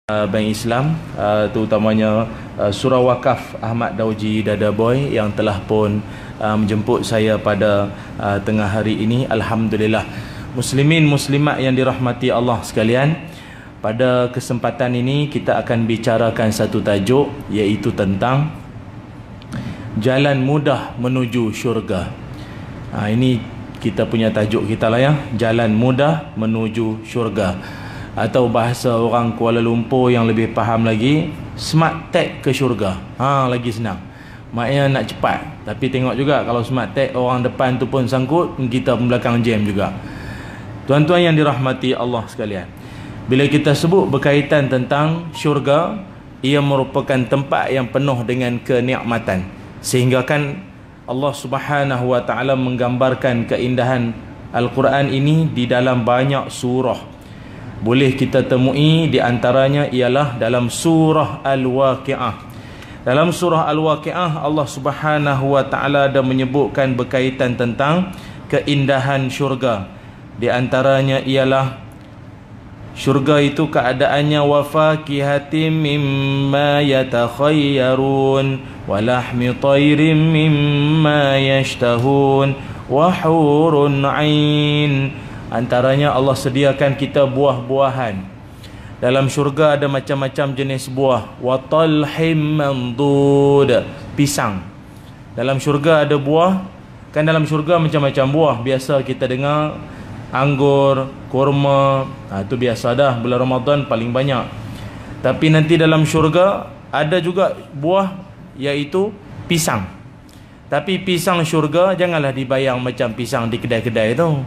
Bank Islam, terutamanya Surah Wakaf Ahmad Dauji Dadaboy yang telah pun menjemput saya pada tengah hari ini. Alhamdulillah. Muslimin muslimat yang dirahmati Allah sekalian, pada kesempatan ini kita akan bicarakan satu tajuk, iaitu tentang jalan mudah menuju syurga. Ini kita punya tajuk kita lah ya, jalan mudah menuju syurga, atau bahasa orang Kuala Lumpur yang lebih faham lagi, smart tag ke syurga. Lagi senang. Maknanya nak cepat. Tapi tengok juga, kalau smart tag orang depan tu pun sangkut, kita pun belakang jam juga. Tuan-tuan yang dirahmati Allah sekalian, bila kita sebut berkaitan tentang syurga, ia merupakan tempat yang penuh dengan kenikmatan, sehingga kan Allah Subhanahu wa taala menggambarkan keindahan Al-Quran ini di dalam banyak surah. Boleh kita temui di antaranya ialah dalam surah Al-Waqi'ah. Dalam surah Al-Waqi'ah, Allah Subhanahu wa taala ada menyebutkan berkaitan tentang keindahan syurga. Di antaranya ialah syurga itu keadaannya wa fakihatin mimma yatakhayyarun wa lahmi tayrin mimma yashtahun wa hurun 'ain. Antaranya Allah sediakan kita buah-buahan. Dalam syurga ada macam-macam jenis buah. Wa talhim mandud, pisang. Dalam syurga ada buah. Kan dalam syurga macam-macam buah. Biasa kita dengar anggur, kurma, itu biasa dah, bulan Ramadan paling banyak. Tapi nanti dalam syurga ada juga buah, iaitu pisang. Tapi pisang syurga janganlah dibayang macam pisang di kedai-kedai tu.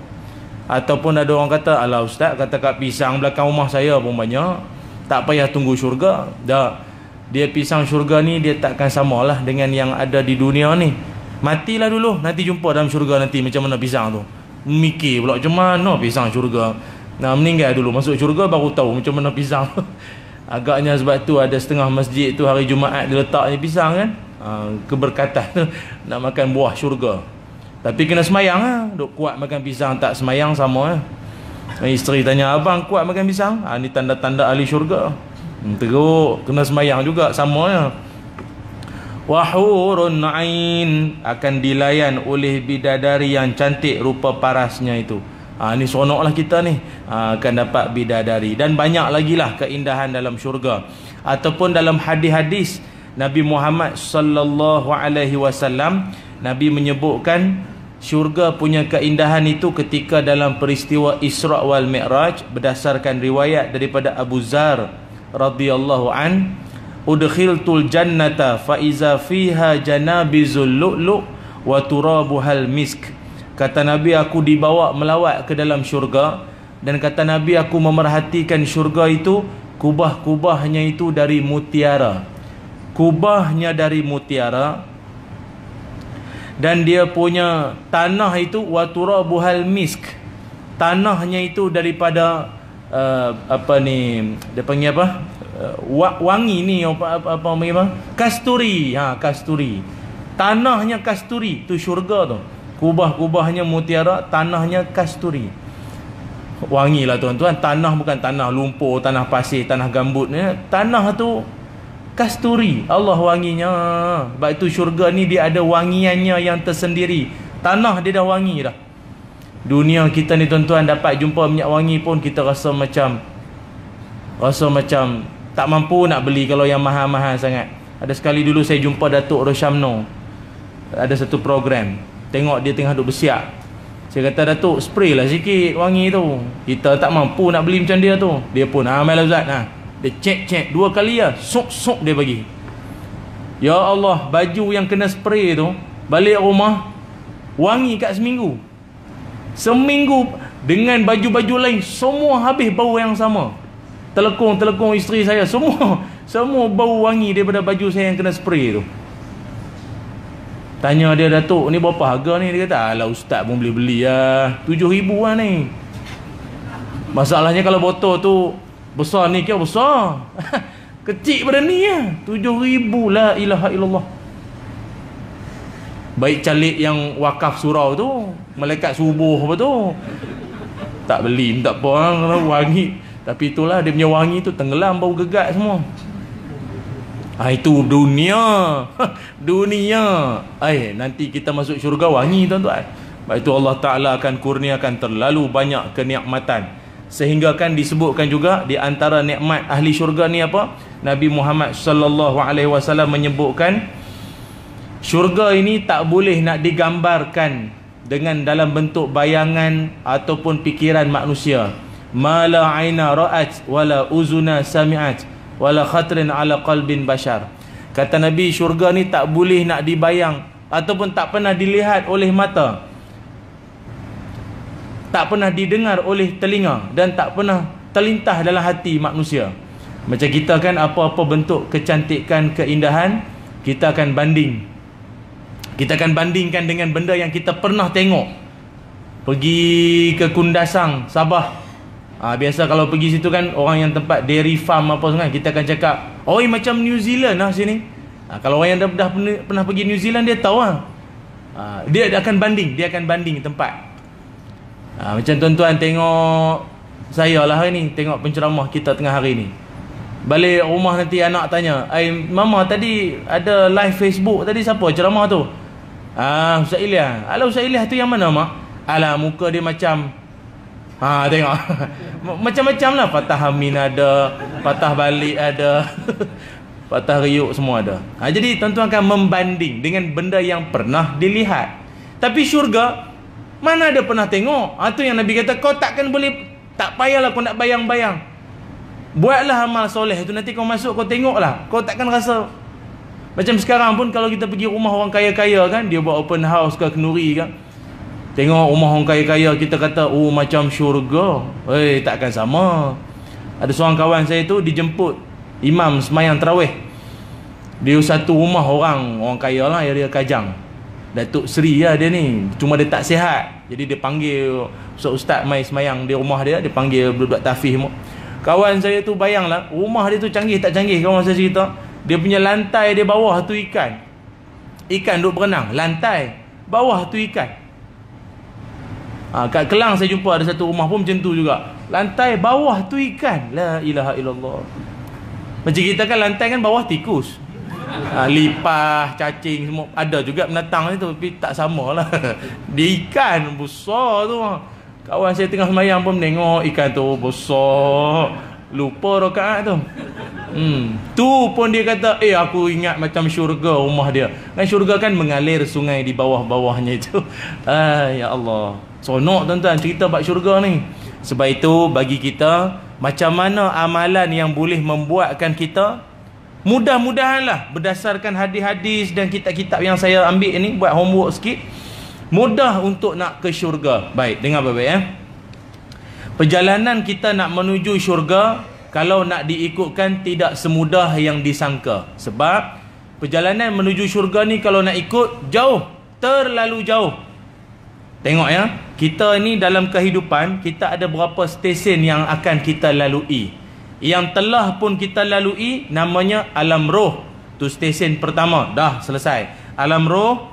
Ataupun ada orang kata, alah ustaz, kata kat pisang belakang rumah saya pun banyak, tak payah tunggu syurga. Dah, dia pisang syurga ni dia takkan samalah dengan yang ada di dunia ni. Matilah dulu, nanti jumpa dalam syurga nanti macam mana pisang tu. Mikir pula macam mana pisang syurga. Meninggal dulu masuk syurga baru tahu macam mana pisang. Agaknya sebab tu ada setengah masjid tu hari Jumaat dia letak ni pisang kan. Keberkatan tu nak makan buah syurga. Tapi kena semayang lah. Duk kuat makan pisang tak semayang sama lah. Isteri tanya, abang kuat makan pisang? Ni tanda-tanda ahli syurga. Teruk, kena semayang juga sama lah. Wahurun 'ain, akan dilayan oleh bidadari yang cantik rupa parasnya itu. Ni seronoklah kita ni, akan dapat bidadari. Dan banyak lagi lah keindahan dalam syurga. Ataupun dalam hadis-hadis Nabi Muhammad sallallahu alaihi wasallam, Nabi menyebutkan syurga punya keindahan itu ketika dalam peristiwa Isra' wal Mi'raj, berdasarkan riwayat daripada Abu Zar radhiyallahu an, udkhiltul jannata fa iza fiha janabizul lu'lu' wa turabuhal misk. Kata Nabi, aku dibawa melawat ke dalam syurga, dan kata Nabi, aku memerhatikan syurga itu, kubah-kubahnya itu dari mutiara. Kubahnya dari mutiara, dan dia punya tanah itu wa turabuhal misk. Tanahnya itu daripada dia panggil apa? Wangi ni apa kasturi. Kasturi. Tanahnya kasturi, tu syurga tu. Kubah-kubahnya mutiara, tanahnya kasturi. Wangi lah tuan-tuan. Tanah bukan tanah lumpur, tanah pasir, tanah gambut ni. Tanah tu kasturi, Allah wanginya. Sebab itu syurga ni dia ada wangiannya yang tersendiri. Tanah dia dah wangi dah. Dunia kita ni tuan-tuan, dapat jumpa minyak wangi pun kita rasa macam tak mampu nak beli kalau yang mahal-mahal sangat. Ada sekali dulu saya jumpa Datuk Roshamno, ada satu program, tengok dia tengah duk bersiap. Saya kata, Datuk, spray lah sikit wangi tu. Kita tak mampu nak beli macam dia tu. Dia pun, amal Ustaz, dia cek 2 kali lah, sok dia bagi. Ya Allah, baju yang kena spray tu balik rumah wangi kat seminggu dengan baju-baju lain semua habis bau yang sama. Telekung isteri saya semua bau wangi daripada baju saya yang kena spray tu. Tanya dia, Datuk, ni berapa harga ni? Dia kata, alah ustaz pun boleh beli lah, 7,000 lah ni. Masalahnya kalau botol tu besar ni, kira besar. Kecil pada ni lah, 7,000. La ilaha illallah. Baik calik yang wakaf surau tu, malaikat subuh apa tu, tak beli, tak apa, wangi. Tapi itulah dia punya wangi tu tenggelam, bau gegat semua. Itu dunia. Dunia. Nanti kita masuk syurga wangi tuan-tuan. Sebab itu Allah Ta'ala akan kurniakan terlalu banyak kenikmatan, sehingga kan disebutkan juga di antara nikmat ahli syurga ni apa? Nabi Muhammad sallallahu alaihi wasallam menyebutkan syurga ini tak boleh nak digambarkan dengan dalam bentuk bayangan ataupun fikiran manusia. Ma la aina ra'at wala uzuna sami'at wala khatrin ala qalbin bashar. Kata Nabi, syurga ni tak boleh nak dibayang ataupun tak pernah dilihat oleh mata, tak pernah didengar oleh telinga, dan tak pernah terlintas dalam hati manusia. Macam kita kan, apa-apa bentuk kecantikan, keindahan, kita akan banding. Kita akan bandingkan dengan benda yang kita pernah tengok. Pergi ke Kundasang, Sabah, biasa kalau pergi situ kan, orang yang tempat dairy farm apa semua, kita akan cakap, macam New Zealand lah sini. Kalau orang yang dah pernah pergi New Zealand, dia tahu lah. Dia akan banding tempat. Macam tuan-tuan tengok saya lah hari ni, tengok penceramah kita tengah hari ni. Balik rumah nanti anak tanya, mama tadi ada live Facebook tadi, siapa ceramah tu? Ustaz Ilyas. Alah, Ustaz Ilyas tu yang mana mak? Alah, muka dia macam tengok. Macam-macam lah. Patah amin ada, patah balik ada, patah riuk semua ada. Jadi tuan-tuan akan membanding dengan benda yang pernah dilihat. Tapi syurga, mana ada pernah tengok. Tu yang Nabi kata, kau takkan boleh, tak payahlah kau nak bayang-bayang. Buatlah amal soleh tu, nanti kau masuk, kau tengoklah. Kau takkan rasa. Macam sekarang pun kalau kita pergi rumah orang kaya-kaya kan, dia buat open house ke kenduri kan, tengok rumah orang kaya-kaya, kita kata macam syurga. Takkan sama. Ada seorang kawan saya tu dijemput imam semayang tarawih. Dia satu rumah orang kaya lah, dia Kajang, Datuk Seri lah dia ni. Cuma dia tak sihat, jadi dia panggil ustaz mai semayang di rumah dia. Dia panggil budak tafih. Kawan saya tu bayanglah, rumah dia tu canggih tak canggih. Kawan saya cerita, dia punya lantai dia bawah tu ikan duk berenang. Lantai bawah tu ikan. Kat Kelang saya jumpa ada satu rumah pun macam tu juga. Lantai bawah tu ikan. La ilaha illallah. Macam kita kan lantai kan bawah tikus, lipah, cacing semua. Ada juga binatang tu, tapi tak samalah. Dia ikan besar tu. Kawan saya tengah semayang pun tengok ikan tu besar, lupa rakaat tu. Tu pun dia kata, aku ingat macam syurga rumah dia. Kan syurga kan mengalir sungai di bawah-bawahnya itu. Ya Allah, sonok tuan-tuan cerita bab syurga ni. Sebab itu bagi kita, macam mana amalan yang boleh membuatkan kita, mudah-mudahanlah berdasarkan hadis-hadis dan kitab-kitab yang saya ambil ni, buat homework sikit, mudah untuk nak ke syurga. Baik, dengar baik-baik Perjalanan kita nak menuju syurga, kalau nak diikutkan, tidak semudah yang disangka. Sebab perjalanan menuju syurga ni kalau nak ikut, jauh, terlalu jauh. Tengok ya, kita ni dalam kehidupan, kita ada berapa stesen yang akan kita lalui. Yang telah pun kita lalui, namanya alam roh. Tu stesen pertama, dah selesai. Alam roh.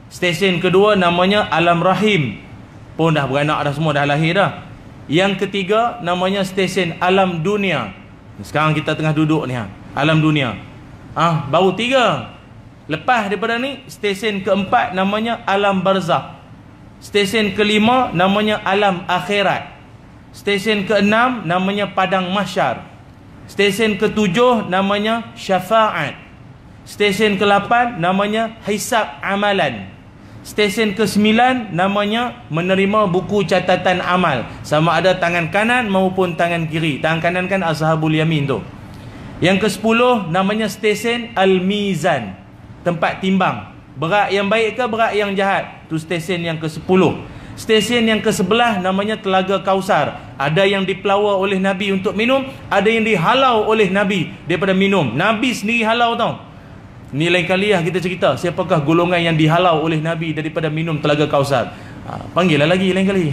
Stesen kedua namanya alam rahim, pun dah beranak dah, semua dah lahir dah. Yang ketiga namanya stesen alam dunia. Sekarang kita tengah duduk ni alam dunia. Baru 3. Lepas daripada ni, stesen keempat namanya alam barzakh. Stesen kelima namanya alam akhirat. Stesen keenam namanya padang mahsyar. Stesen ketujuh namanya syafaat. Stesen ke-8 namanya hisab amalan. Stesen ke-9 namanya menerima buku catatan amal, sama ada tangan kanan maupun tangan kiri. Tangan kanan kan ashabul yamin tu. Yang ke-10 namanya stesen al-mizan, tempat timbang, berat yang baik ke berat yang jahat. Tu stesen yang ke-10. Stesen yang ke-11 namanya telaga Kausar. Ada yang dipelawa oleh Nabi untuk minum, ada yang dihalau oleh Nabi daripada minum. Nabi sendiri halau tau. Ni lain kali kita cerita siapakah golongan yang dihalau oleh Nabi daripada minum telaga Kausar. Panggillah lagi lain kali.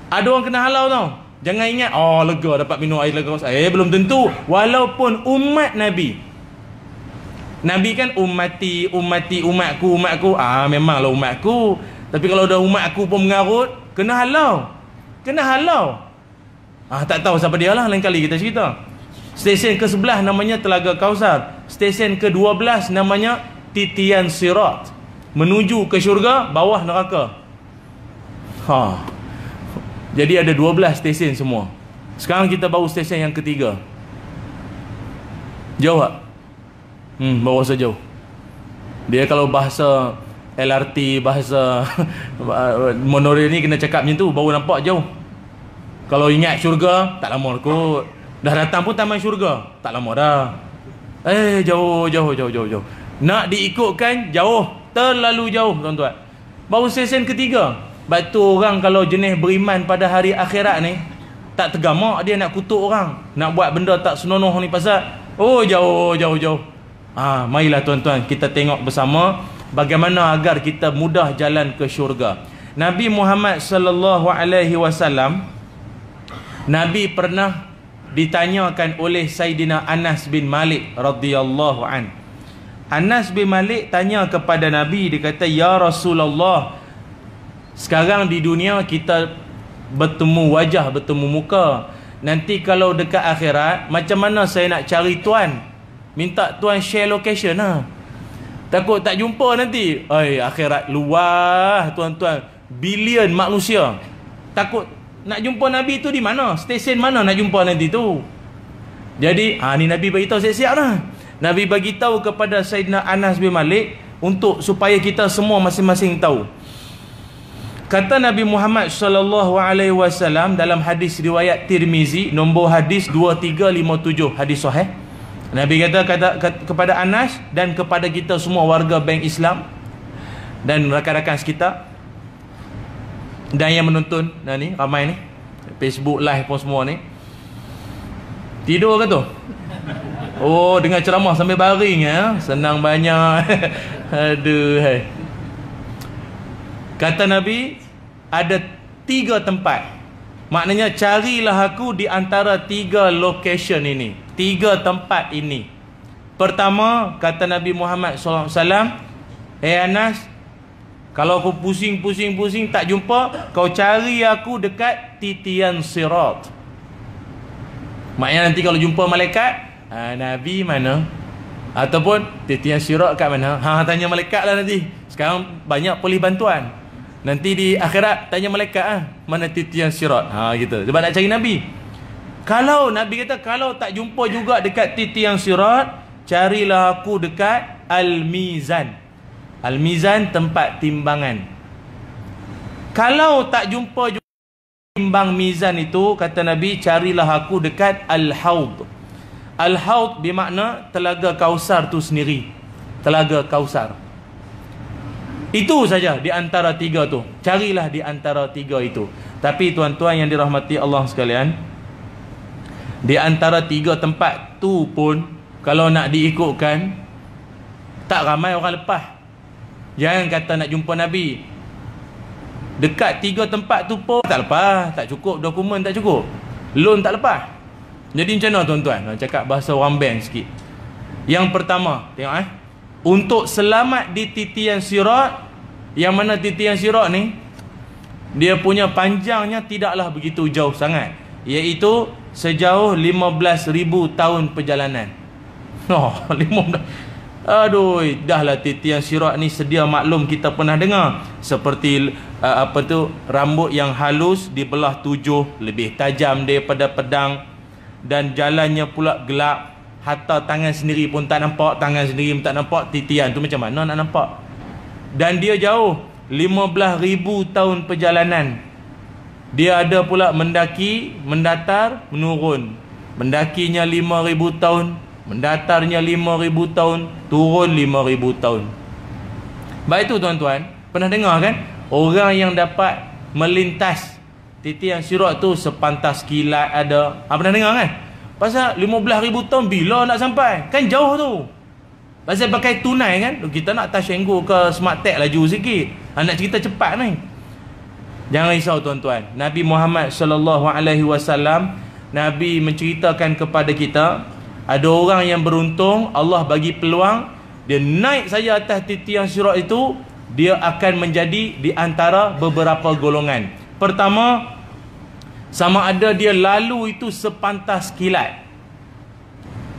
Ada orang kena halau tau. Jangan ingat lega dapat minum air telaga Kausar. Belum tentu. Walaupun umat Nabi, Nabi kan ummati, umatku. Memanglah umatku. Tapi kalau dah umat aku pun mengarut, kena halau. Tak tahu siapa dia lah, lain kali kita cerita. Stesen ke-11 namanya Telaga Kausar. Stesen ke-12 namanya Titian Sirat, menuju ke syurga, bawah neraka. Jadi ada 12 stesen semua. Sekarang kita baru stesen yang ketiga. Jauh tak? Baru sejauh. Dia kalau bahasa LRT, bahasa monorail ni kena cakap macam tu, baru nampak jauh. Kalau ingat syurga, tak lama kot. Dah datang pun taman syurga, tak lama dah. Jauh. Nak diikutkan jauh, terlalu jauh tuan-tuan. Baru stesen ketiga. Sebab tu orang kalau jenis beriman pada hari akhirat ni, tak tergamak dia nak kutuk orang, nak buat benda tak senonoh ni pasal jauh. Marilah tuan-tuan, kita tengok bersama bagaimana agar kita mudah jalan ke syurga. Nabi Muhammad sallallahu alaihi wasallam, Nabi pernah ditanyakan oleh Sayyidina Anas bin Malik radhiyallahu an. Anas bin Malik tanya kepada Nabi, dia kata, "Ya Rasulullah, sekarang di dunia kita bertemu wajah, bertemu muka. Nanti kalau dekat akhirat, macam mana saya nak cari tuan? Minta tuan share location lah. Takut tak jumpa nanti. Akhirat luas tuan-tuan, bilion manusia. Takut nak jumpa Nabi tu di mana? Stesen mana nak jumpa nanti tu?" Jadi ni Nabi beritahu siap-siap lah. Nabi bagi tahu kepada Sayyidina Anas bin Malik untuk supaya kita semua masing-masing tahu. Kata Nabi Muhammad sallallahu alaihi wasallam dalam hadis riwayat Tirmizi, nombor hadis 2357, hadis sahih. Nabi kata kepada Anas dan kepada kita semua warga Bank Islam dan rakan-rakan sekitar dan yang menonton ni ramai ni, Facebook live pun semua ni, tidur ke tu? Dengar ceramah sambil baring ya. Senang banyak. Aduh. Kata Nabi, ada 3 tempat. Maknanya carilah aku di antara 3 location ini, 3 tempat ini. Pertama, kata Nabi Muhammad SAW, Anas, kalau kau pusing tak jumpa, kau cari aku dekat Titian Sirat. Maknanya nanti kalau jumpa malaikat, Nabi mana? Ataupun Titian Sirat kat mana? Tanya malaikat lah nanti. Sekarang banyak polis bantuan. Nanti di akhirat tanya malaikat, mana Titian Sirat? Gitu. Sebab nak cari Nabi. Kalau Nabi kata, kalau tak jumpa juga dekat Titian Sirat, carilah aku dekat Al-Mizan. Al-Mizan tempat timbangan. Kalau tak jumpa juga timbang mizan itu, kata Nabi, carilah aku dekat Al-Haud. Al-Haud bermakna Telaga Kausar tu sendiri. Telaga Kausar. Itu saja di antara 3 tu. Carilah di antara 3 itu. Tapi tuan-tuan yang dirahmati Allah sekalian, di antara 3 tempat tu pun, kalau nak diikutkan, tak ramai orang lepas. Jangan kata nak jumpa Nabi, dekat 3 tempat tu pun tak lepas. Tak cukup, dokumen tak cukup, loan tak lepas. Jadi macam mana tuan-tuan? Cakap bahasa orang bank sikit. Yang pertama, tengok untuk selamat di Titian Sirat, yang mana Titian Sirat ni, dia punya panjangnya tidaklah begitu jauh sangat, iaitu sejauh 15,000 tahun perjalanan. 15. Aduh, dahlah Titian Sirat ni sedia maklum kita pernah dengar. Seperti rambut yang halus dibelah 7, lebih tajam daripada pedang, dan jalannya pula gelap. Hatta tangan sendiri pun tak nampak, tangan sendiri pun tak nampak. Titian tu macam mana nak nampak? Dan dia jauh, 15,000 tahun perjalanan. Dia ada pula mendaki, mendatar, menurun. Mendakinya 5,000 tahun, mendatarnya 5,000 tahun, turun 5,000 tahun. Baik tu tuan-tuan, pernah dengar kan? Orang yang dapat melintas Titian Sirat tu sepantas kilat ada. Pernah dengar kan? Pasal 15,000 tahun bila nak sampai? Kan jauh tu. Pasal pakai tunai kan? Kita nak touch and go ke smart tag laju sikit. Nak cerita cepat ni. Jangan risau tuan-tuan. Nabi Muhammad sallallahu alaihi wasallam, Nabi menceritakan kepada kita, ada orang yang beruntung, Allah bagi peluang, dia naik saja atas Titian Sirat itu, dia akan menjadi di antara beberapa golongan. Pertama, Sama ada dia lalu itu sepantas kilat.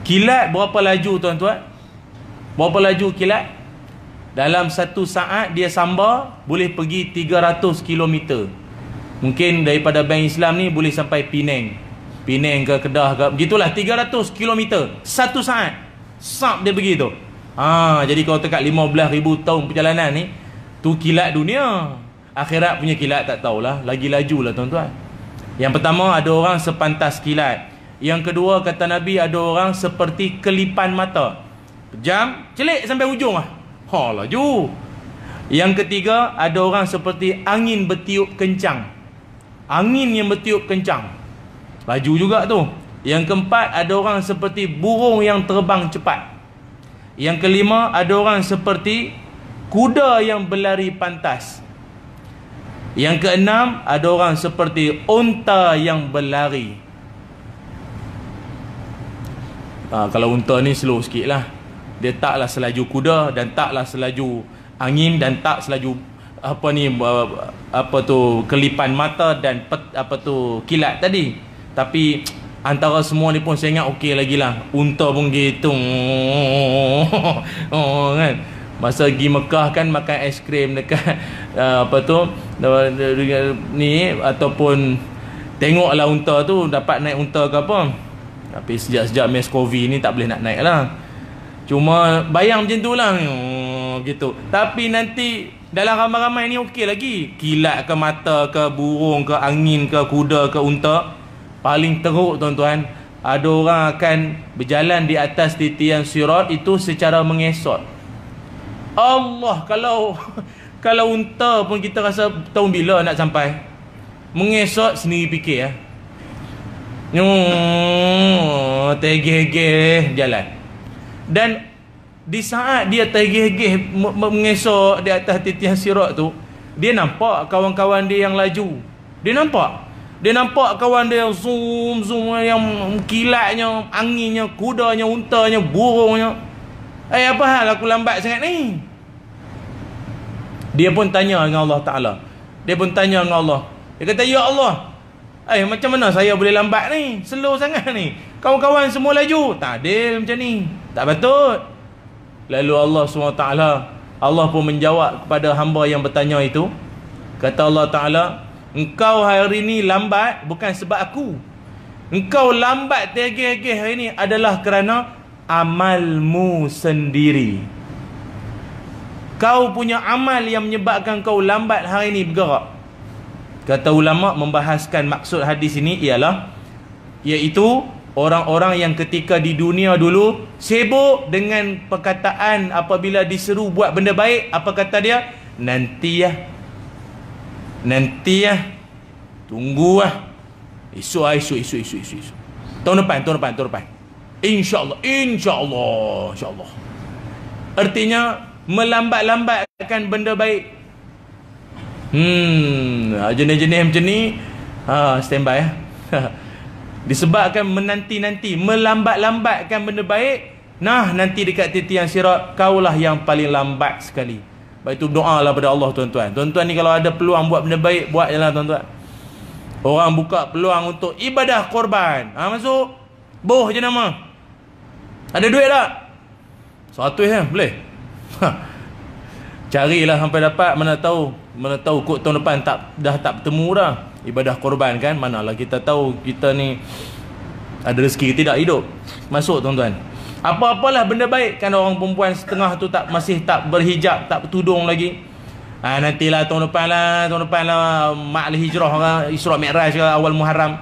Kilat berapa laju tuan-tuan? Berapa laju kilat? Dalam satu saat dia sambar boleh pergi 300 km. Mungkin daripada Bank Islam ni boleh sampai Penang. Penang ke Kedah ke, begitulah 300 km satu saat. Sap dia pergi tu. Jadi kalau dekat 15,000 tahun perjalanan ni, tu kilat dunia. Akhirat punya kilat tak tahulah, lagi laju lah tuan-tuan. Yang pertama, ada orang sepantas kilat. Yang kedua, kata Nabi, ada orang seperti kelipan mata. Pejam, celik sampai ujung lah. Laju. Yang ketiga, ada orang seperti angin bertiup kencang. Angin yang bertiup kencang, laju juga tu. Yang keempat, ada orang seperti burung yang terbang cepat. Yang kelima, ada orang seperti kuda yang berlari pantas. Yang keenam, ada orang seperti unta yang berlari. Kalau unta ni slow sikit lah. Dia taklah selaju kuda, dan taklah selaju angin, dan tak selaju kelipan mata dan kilat tadi. Tapi antara semua ni pun saya ingat okey lagi lah. Unta pun gitu. Kan? Masa pergi Mekah kan makan aiskrim dekat ni, ataupun tengoklah unta tu, dapat naik unta ke apa. Tapi sejak MERS-CoV ni tak boleh nak naik lah. Cuma bayang macam tu lah. Gitu. Tapi nanti dalam ramai-ramai ni okey lagi. Kilat ke mata ke, burung ke, angin ke, kuda ke, unta. Paling teruk tuan-tuan, ada orang akan berjalan di atas titian sirat itu secara mengesot. Allah, kalau unta pun kita rasa tahun bila nak sampai. Mengesot sendiri fikir ya. Tergeh-geh jalan. Dan di saat dia tergeh-geh mengesot di atas titian sirat tu, dia nampak kawan-kawan dia yang laju. Dia nampak kawan dia yang zoom, yang kilatnya, anginnya, kudanya, untanya, burungnya. Apa hal aku lambat sangat ni? Dia pun tanya dengan Allah Ta'ala. Dia kata, ya Allah, macam mana saya boleh lambat ni? Slow sangat ni. Kawan-kawan semua laju. Tak adil macam ni. Tak patut. Lalu Allah SWT, Allah pun menjawab kepada hamba yang bertanya itu. Kata Allah Ta'ala, engkau hari ni lambat bukan sebab aku. Engkau lambat tergeh-geh hari ni adalah kerana amalmu sendiri. Kau punya amal yang menyebabkan kau lambat hari ni bergerak. Kata ulama membahaskan maksud hadis ini ialah, iaitu orang-orang yang ketika di dunia dulu sibuk dengan perkataan apabila diseru buat benda baik, apa kata dia? Nanti ya, tunggu lah, esok. Tahun depan. InsyaAllah. Artinya melambat-lambatkan benda baik. Jenis-jenis macam ni, standby ya. Disebabkan menanti-nanti, melambat-lambatkan benda baik. Nanti dekat titian sirat, kaulah yang paling lambat sekali. Baik itu doa lah pada Allah tuan-tuan. Tuan-tuan ni kalau ada peluang buat benda baik, buat je lah tuan-tuan. Orang buka peluang untuk ibadah korban, masuk, boh je nama. Ada duit tak? 100 ya, boleh. Carilah sampai dapat. Mana tahu kot tahun depan dah tak bertemu dah ibadah korban kan. Manalah kita tahu kita ni ada rezeki ke tidak hidup. Masuk tuan-tuan. Apa-apalah benda baik. Kan orang perempuan setengah tu masih tak berhijab, tak bertudung lagi. Nantilah tahun depan lah Ma'al Hijrah ke, Isra Mi'raj ke, awal Muharram,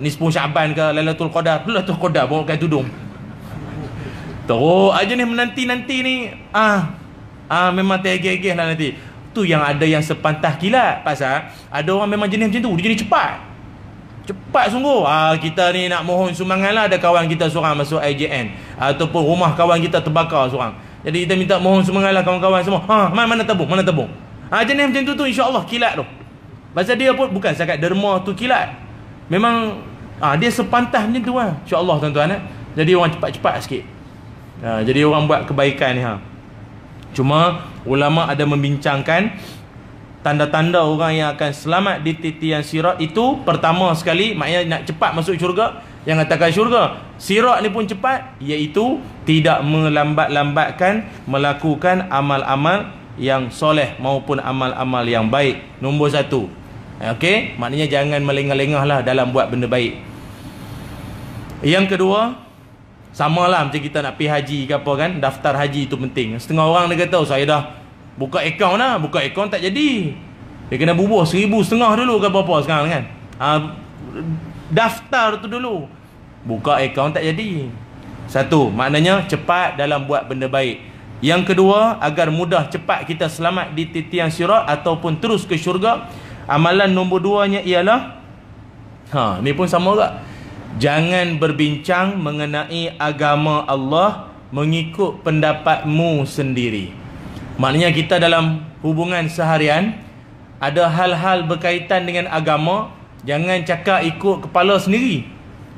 Nisfu Sya'ban ke, Lailatul Qadar bawa pakai tudung. Teruk aja ni menanti-nanti ni. Memang tergeh-geh lah nanti. Tu yang ada yang sepantah kilat. Pasal ada orang memang jenis macam tu. Dia jenis cepat sungguh. Kita ni nak mohon sumbangan lah. Ada kawan kita seorang masuk IJN, ataupun rumah kawan kita terbakar seorang. Jadi kita minta mohon sumbangan lah kawan-kawan semua. Mana tabung. Jenis macam tu insya-Allah kilat tu. Pasal dia pun bukan setakat derma tu kilat. Memang dia sepantah macam tu lah. InsyaAllah tuan-tuan. Jadi orang cepat-cepat sikit. Jadi orang buat kebaikan ni. Cuma ulama ada membincangkan tanda-tanda orang yang akan selamat di titian sirat itu, pertama sekali maknanya nak cepat masuk syurga, yang katakan syurga, sirat ni pun cepat, iaitu tidak melambat-lambatkan melakukan amal-amal yang soleh maupun amal-amal yang baik. Nombor satu. Okey, maknanya jangan melengah-lengah lah dalam buat benda baik. Yang kedua, samalah macam kita nak pergi haji ke apa kan, daftar haji itu penting. Setengah orang dia kata, saya dah buka akaun dah, buka akaun tak jadi, dia kena bubuh 1,500 dulu ke apa sekarang kan. Daftar tu dulu, buka akaun tak jadi. Satu, maknanya cepat dalam buat benda baik. Yang kedua, agar mudah cepat kita selamat di titian sirat ataupun terus ke syurga, amalan nombor 2-nya ialah, ni pun sama juga, jangan berbincang mengenai agama Allah mengikut pendapatmu sendiri. Maknanya kita dalam hubungan seharian ada hal-hal berkaitan dengan agama, jangan cakap ikut kepala sendiri,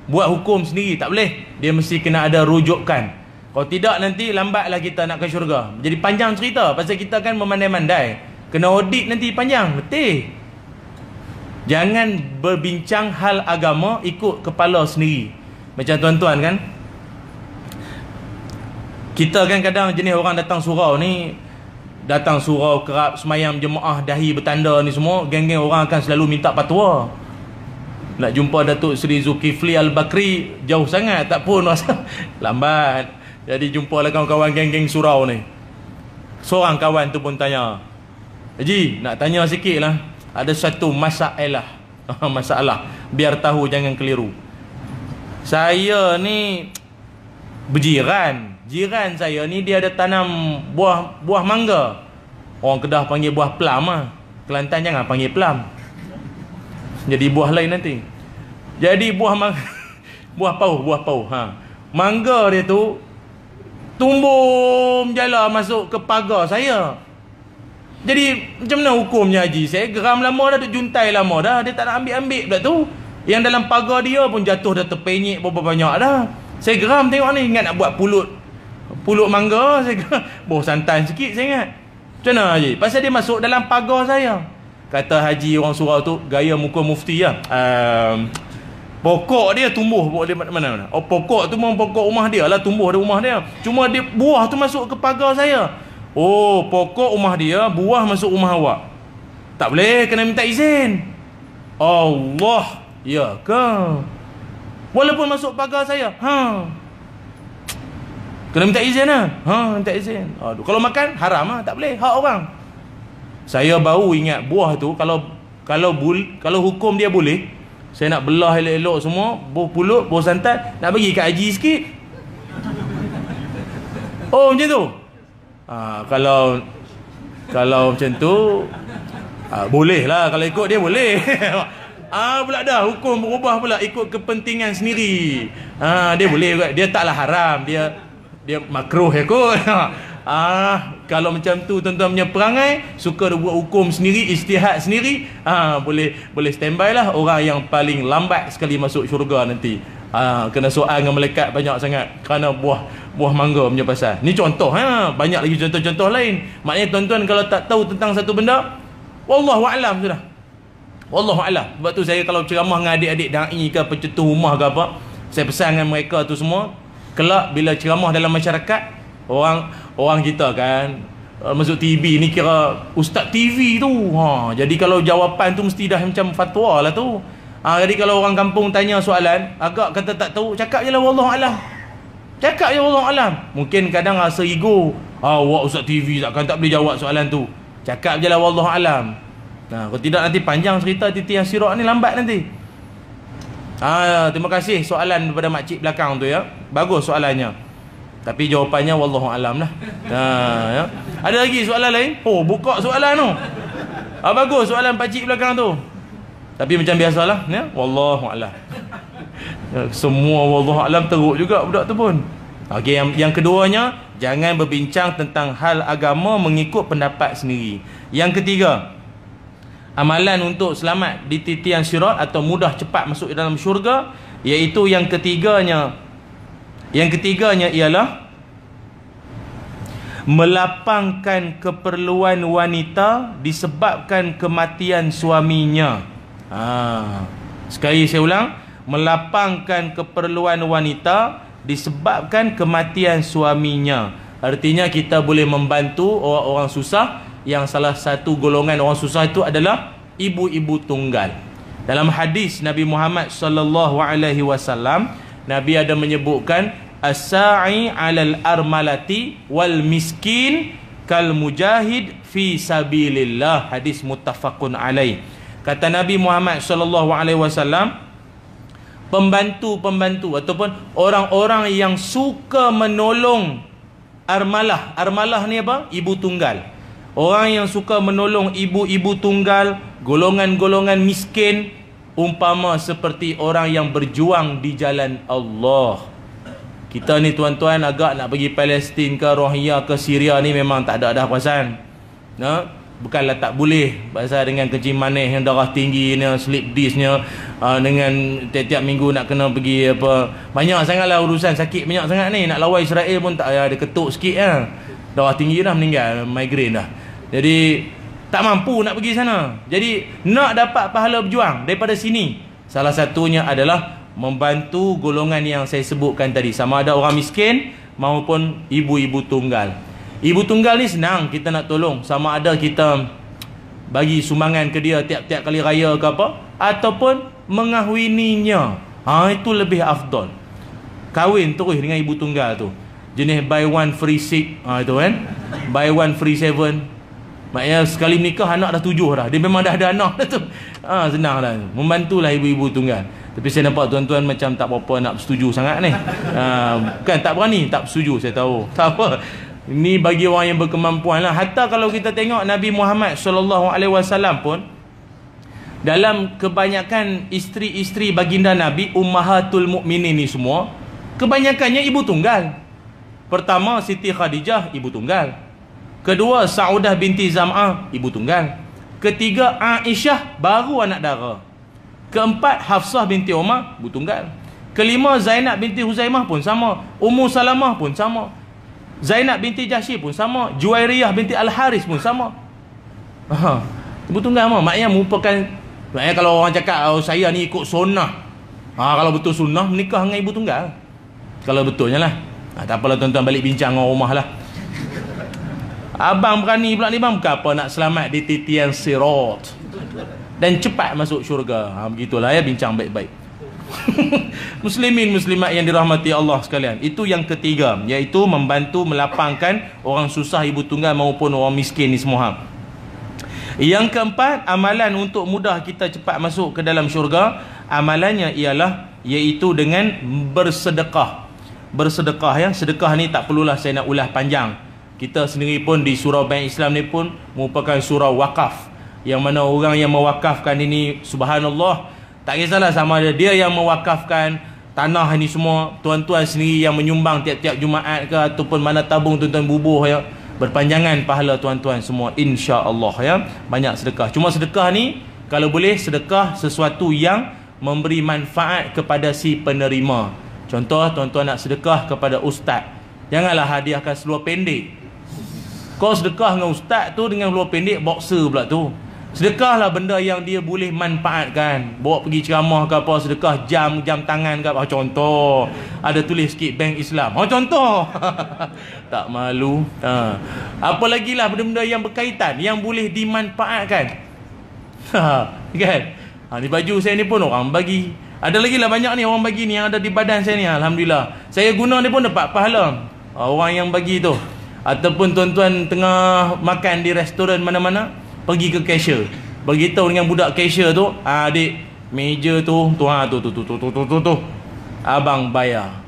buat hukum sendiri, tak boleh. Dia mesti kena ada rujukan. Kalau tidak nanti lambatlah kita nak ke syurga. Jadi panjang cerita, pasal kita kan memandai-mandai, kena audit nanti panjang, betul. Jangan berbincang hal agama ikut kepala sendiri. Macam tuan-tuan kan, kita kan kadang jenis orang datang surau ni, datang surau kerap semayang jemaah dahi bertanda ni semua, geng-geng orang akan selalu minta fatwa. Nak jumpa Datuk Seri Zulkifli Al-Bakri jauh sangat, tak pun rasa lambat. Jadi jumpalah kawan-kawan geng-geng surau ni. Seorang kawan tu pun tanya, Haji, nak tanya sikit lah, ada satu masalah masalah, biar tahu jangan keliru. Saya ni berjiran, jiran saya ni dia ada tanam buah mangga. Orang Kedah panggil buah plum lah, Kelantan jangan panggil plum, jadi buah lain nanti. Jadi buah buah pauh. Mangga dia tu tumbuh menjala masuk ke pagar saya. Jadi macam mana hukumnya Haji? Saya geram lama dah, juntai lama dah, dia tak nak ambil pula tu. Yang dalam pagar dia pun jatuh dah terpenyek berapa banyak dah. Saya geram tengok ni, ingat nak buat pulut mangga, saya boh santan sikit saya ingat. Macam mana Haji? Pasal dia masuk dalam pagar saya. Kata Haji orang surau tu, gaya muka mufti lah. Pokok dia tumbuh dia mana? Oh, pokok tu memang pokok rumah dia lah, tumbuh di rumah dia. Cuma dia buah tu masuk ke pagar saya. Oh, pokok rumah dia, buah masuk rumah awak. Tak boleh, kena minta izin. Allah, ya ke? Walaupun masuk pagar saya. Kena minta izin lah. Minta izin. Aduh, kalau makan haram lah, tak boleh, hak orang. Saya baru ingat buah tu kalau hukum dia boleh, saya nak belah elok-elok semua, buah pulut, buah santan, nak bagi kat Haji sikit. Oh, macam tu. Kalau macam tu, boleh lah, kalau ikut dia boleh. Pula dah hukum berubah pula ikut kepentingan sendiri. Dia boleh juga, dia taklah haram, dia makruh ya kot. Kalau macam tu tuan-tuan punya perangai, suka dia buat hukum sendiri, ijtihad sendiri, boleh standby lah orang yang paling lambat sekali masuk syurga nanti. Kena soal dengan malaikat banyak sangat kerana buah mangga punya pasal. Ni contoh, banyak lagi contoh-contoh lain. Maknanya tuan-tuan kalau tak tahu tentang satu benda, wallahu a'lam sudah. Wallahu a'lam. Sebab tu saya kalau ceramah dengan adik-adik dai ke pencetus rumah ke apa, saya pesan dengan mereka tu semua, kelak bila ceramah dalam masyarakat, orang kita kan masuk TV ni kira ustaz TV tu. Jadi kalau jawapan tu mesti dah macam fatwa lah tu. Jadi kalau orang kampung tanya soalan, agak kata tak tahu, cakap je lah wallahu alam. Cakap je wallahu alam. Mungkin kadang rasa ego, awak ustaz TV takkan tak boleh jawab soalan tu. Cakap je lah wallahu alam. Kalau tidak nanti panjang cerita titian sirat ni, lambat nanti. Terima kasih soalan daripada makcik belakang tu ya. Bagus soalannya. Tapi jawapannya wallahu alam lah. Ya. Ada lagi soalan lain? Buka soalan tu. Bagus soalan pakcik belakang tu. Tapi macam biasalah ya, wallahu alam. Semua wallahu alam teruk juga budak tu pun. Okey, yang keduanya, jangan berbincang tentang hal agama mengikut pendapat sendiri. Yang ketiga, amalan untuk selamat di titian sirat atau mudah cepat masuk dalam syurga, iaitu yang ketiganya ialah melapangkan keperluan wanita disebabkan kematian suaminya. Sekali saya ulang, melapangkan keperluan wanita disebabkan kematian suaminya. Artinya kita boleh membantu orang-orang susah, yang salah satu golongan orang susah itu adalah ibu-ibu tunggal. Dalam hadis Nabi Muhammad sallallahu alaihi wasallam, Nabi ada menyebutkan as-sa'i 'alal armalati wal miskin kal mujahid fi sabilillah. Hadis muttafaqun alaih. Kata Nabi Muhammad sallallahu alaihi wasallam, pembantu-pembantu ataupun orang-orang yang suka menolong armalah. Armalah ni apa? Ibu tunggal. Orang yang suka menolong ibu-ibu tunggal, golongan-golongan miskin, umpama seperti orang yang berjuang di jalan Allah. Kita ni tuan-tuan agak nak pergi Palestin ke Rohingya ke Syria ni memang tak ada dah perasan. Bukanlah tak boleh, pasal dengan kencing manis yang darah tinggi ni, slip disknya, dengan tiap-tiap minggu nak kena pergi apa, banyak sangatlah urusan, sakit banyak sangat ni. Nak lawan Israel pun tak ada, ketuk sikit lah, darah tinggi dah, meninggal, migraine dah. Jadi tak mampu nak pergi sana. Jadi nak dapat pahala berjuang daripada sini, salah satunya adalah membantu golongan yang saya sebutkan tadi, sama ada orang miskin maupun ibu-ibu tunggal. Ibu tunggal ni senang kita nak tolong, sama ada kita bagi sumbangan ke dia tiap-tiap kali raya ke apa, ataupun mengahwininya. Itu lebih afdal. Kahwin terus dengan ibu tunggal tu, jenis buy one free six, itu kan, buy one free seven. Maknanya sekali menikah anak dah 7 dah, dia memang dah ada anak dah tu. Senang dah, membantulah ibu-ibu tunggal. Tapi saya nampak tuan-tuan macam tak berapa nak setuju sangat ni. Bukan tak berani, tak setuju, saya tahu. Tak apa. Ini bagi orang yang berkemampuan lah. Hatta kalau kita tengok Nabi Muhammad SAW pun, dalam kebanyakan isteri-isteri baginda Nabi, Ummahatul Mukminin ni semua, kebanyakannya ibu tunggal. Pertama Siti Khadijah, ibu tunggal. Kedua Saudah binti Zam'ah, ibu tunggal. Ketiga Aisyah, baru anak dara. Keempat Hafsah binti Umar, ibu tunggal. Kelima Zainab binti Huzaimah pun sama. Ummu Salamah pun sama. Zainab binti Jahsy pun sama. Juwairiyah binti Al-Haris pun sama. Ibu tunggal mah. Maknanya merupakan, maknanya kalau orang cakap saya ni ikut sunnah, kalau betul sunnah menikah dengan ibu tunggal. Kalau betulnya lah. Tak apalah tuan-tuan, balik bincang dengan rumah lah. Abang berani pula ni bang, bukan apa, nak selamat di titian sirat dan cepat masuk syurga. Begitulah ya, bincang baik-baik. Muslimin muslimat yang dirahmati Allah sekalian, itu yang ketiga, iaitu membantu melapangkan orang susah, ibu tunggal maupun orang miskin ni semua. Yang keempat, amalan untuk mudah kita cepat masuk ke dalam syurga, amalannya ialah iaitu dengan bersedekah. Bersedekah ya, sedekah ni tak perlulah saya nak ulas panjang. Kita sendiri pun di surau Bank Islam ni pun merupakan surau wakaf, yang mana orang yang mewakafkan ini, subhanallah, tak kisahlah sama ada dia yang mewakafkan tanah ini semua, tuan-tuan sendiri yang menyumbang tiap-tiap Jumaat ke, ataupun mana tabung tuan-tuan bubuh ya, berpanjangan pahala tuan-tuan semua, insya-Allah ya. Banyak sedekah. Cuma sedekah ni kalau boleh sedekah sesuatu yang memberi manfaat kepada si penerima. Contoh, tuan-tuan nak sedekah kepada ustaz, janganlah hadiahkan seluar pendek. Kau sedekah dengan ustaz tu dengan seluar pendek, boxer pula tu. Sedekahlah benda yang dia boleh manfaatkan. Bawa pergi ceramah ke apa, sedekah jam tangan ke apa. Contoh, ada tulis sikit Bank Islam. Contoh. Tak malu. Apa lagi lah benda-benda yang berkaitan, yang boleh dimanfaatkan. Kan? Ni baju saya ni pun orang bagi. Ada lagi lah banyak ni orang bagi ni, yang ada di badan saya ni. Alhamdulillah, saya guna ni pun dapat pahala. Orang yang bagi tu. Ataupun tuan-tuan tengah makan di restoran mana-mana, pergi ke cashier, beritahu dengan budak cashier tu, adik, meja tu, tu, abang bayar.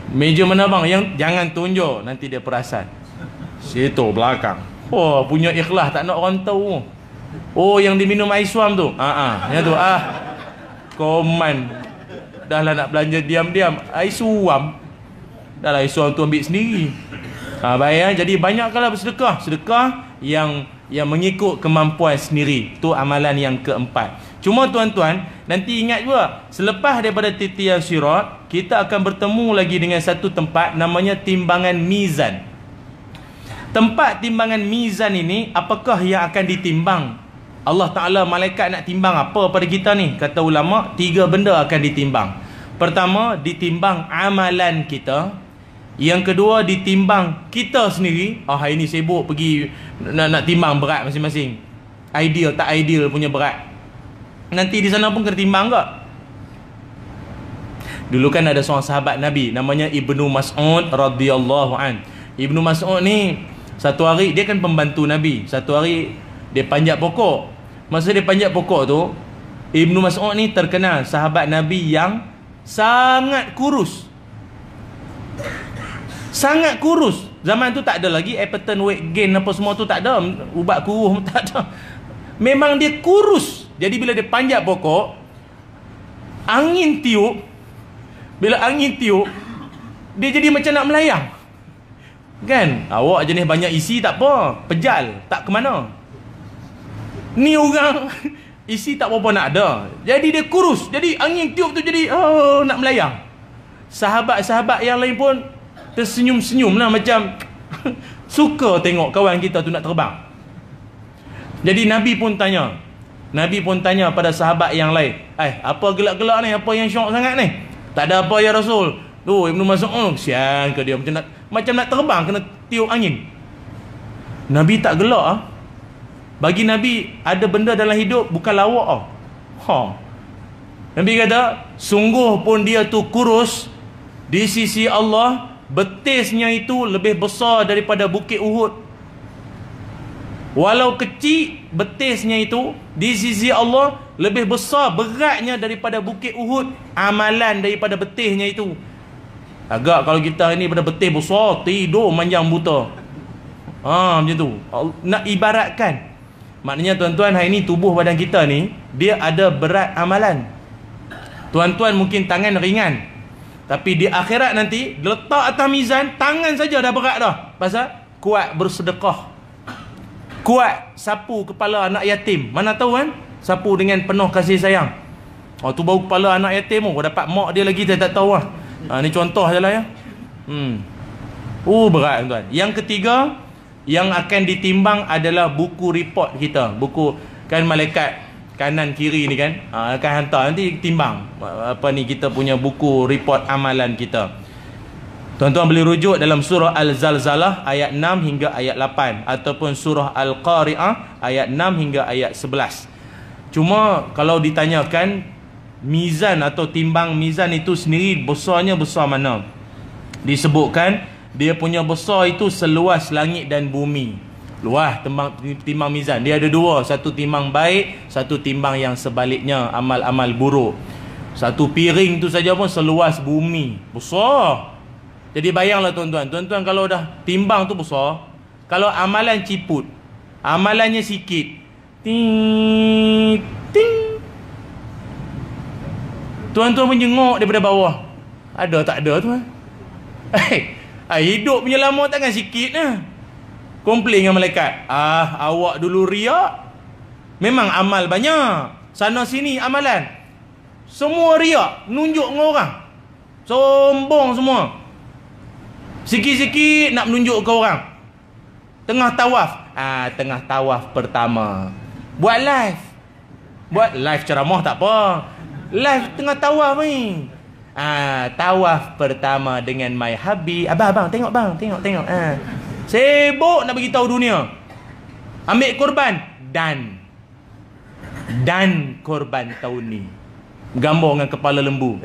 Meja mana bang? Yang jangan tunjuk, nanti dia perasan. Situ belakang. Punya ikhlas, tak nak orang tahu. Yang diminum air suam tu. Yang tu. Koman. Dah lah nak belanja diam-diam, air suam. Dah lah air suam tu ambil sendiri. Bayar. Jadi banyaklah bersedekah. Sedekah yang mengikut kemampuan sendiri. Itu amalan yang keempat. Cuma tuan-tuan, nanti ingat juga, selepas daripada titian sirat, kita akan bertemu lagi dengan satu tempat namanya timbangan mizan. Tempat timbangan mizan ini, apakah yang akan ditimbang? Allah Ta'ala, malaikat nak timbang apa pada kita ni? Kata ulama, 3 benda akan ditimbang. Pertama, ditimbang amalan kita. Yang kedua, ditimbang kita sendiri. Hari ni sibuk pergi nak timbang berat masing-masing. Ideal tak ideal punya berat. Nanti di sana pun kena timbang tak? Dulu kan ada seorang sahabat Nabi namanya Ibnu Mas'ud radhiyallahu an. Ibnu Mas'ud ni satu hari dia kan pembantu Nabi. Satu hari dia panjat pokok. Masa dia panjat pokok tu, Ibnu Mas'ud ni terkenal sahabat Nabi yang sangat kurus. Sangat kurus. Zaman tu tak ada lagi Appleton weight gain apa semua tu, tak ada. Ubat kurus tak ada. Memang dia kurus. Jadi bila dia panjat pokok, angin tiup. Bila angin tiup, dia jadi macam nak melayang. Kan? Awak jenis banyak isi tak apa, pejal, tak ke mana. Ni orang isi tak apa-apa nak ada. Jadi dia kurus. Jadi angin tiup tu jadi nak melayang. Sahabat-sahabat yang lain pun tersenyum-senyum lah, macam suka tengok kawan kita tu nak terbang. Jadi Nabi pun tanya pada sahabat yang lain, apa gelak-gelak ni, apa yang syok sangat ni? Tak ada apa ya Rasul. Tu Ibnu Mas'ud sian ke dia, macam nak terbang, kena tiup angin. Nabi tak gelak. Bagi Nabi, ada benda dalam hidup bukan lawak. Nabi kata, sungguh pun dia tu kurus, di sisi Allah betisnya itu lebih besar daripada bukit Uhud. Walau kecil, betisnya itu di sisi Allah lebih besar beratnya daripada bukit Uhud. Amalan daripada betisnya itu. Agak kalau kita ni pada betis besar, tidur manjang buta. Macam tu. Nak ibaratkan, maknanya tuan-tuan, hari ni tubuh badan kita ni, dia ada berat amalan. Tuan-tuan mungkin tangan ringan, tapi di akhirat nanti letak atas mizan, tangan saja dah berat dah. Pasal kuat bersedekah, kuat sapu kepala anak yatim. Mana tahu kan, sapu dengan penuh kasih sayang. Tu baru kepala anak yatim, dapat mak dia lagi, saya tak tahu lah. Ni contoh je lah ya. Berat tuan. Yang ketiga yang akan ditimbang adalah buku report kita. Buku kan, malaikat kanan kiri ni kan, akan hantar nanti timbang apa ni, kita punya buku report amalan kita. Tuan-tuan boleh rujuk dalam surah Al-Zalzalah ayat 6 hingga ayat 8, ataupun surah Al-Qari'ah ayat 6 hingga ayat 11. Cuma kalau ditanyakan mizan atau timbang mizan itu sendiri besarnya besar mana, disebutkan dia punya besar itu seluas langit dan bumi. Luas timbang mizan. Dia ada 2, satu timbang baik, satu timbang yang sebaliknya, amal-amal buruk. Satu piring tu saja pun seluas bumi. Besar. Jadi bayanglah tuan-tuan, kalau dah timbang tu besar, kalau amalan ciput, amalannya sikit, ting ting, tuan-tuan menjenguk daripada bawah, ada tak ada tuan? Hidup punya lama takkan sikit lah. Komplain dengan malaikat, awak dulu riak, memang amal banyak, sana sini amalan, semua riak, nunjuk dengan orang, sombong semua, sikit-sikit nak menunjuk ke orang. Tengah tawaf pertama buat live ceramah tak apa, live tengah tawaf ni. Tawaf pertama dengan my hubby. Abang tengok bang, tengok. Sibuk nak bagi tahu dunia. Ambil korban dan korban tahun ni, gambar dengan kepala lembu.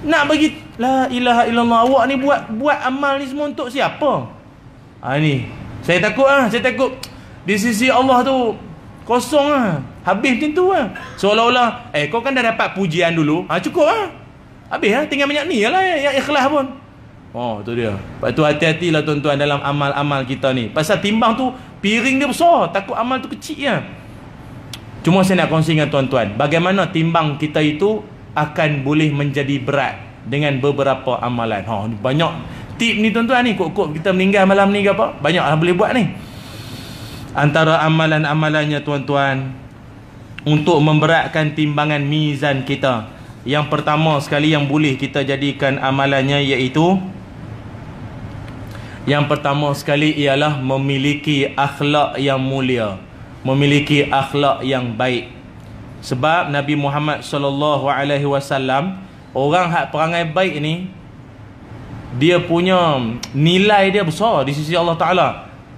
Nak bagi la ilaha illallah. Awak ni buat amal ni semua untuk siapa? Ni saya takut di sisi Allah tu kosong lah, habis macam tu lah. Seolah-olah kau kan dah dapat pujian dulu, cukup lah, habis lah, tinggal banyak ni lah yang ikhlas pun. Tu dia. Lepas tu hati-hatilah tuan-tuan dalam amal-amal kita ni. Pasal timbang tu piring dia besar, takut amal tu kecil lah. Cuma saya nak kongsi dengan tuan-tuan, bagaimana timbang kita itu akan boleh menjadi berat dengan beberapa amalan. Banyak tip ni tuan-tuan ni, kok kita meninggal malam ni ke apa, banyak lah boleh buat ni. Antara amalan-amalannya tuan-tuan, untuk memberatkan timbangan mizan kita Yang pertama sekali yang boleh kita jadikan amalannya, iaitu yang pertama sekali ialah memiliki akhlak yang mulia, memiliki akhlak yang baik. Sebab Nabi Muhammad SAW, orang hak perangai baik ni, dia punya nilai dia besar di sisi Allah Ta'ala.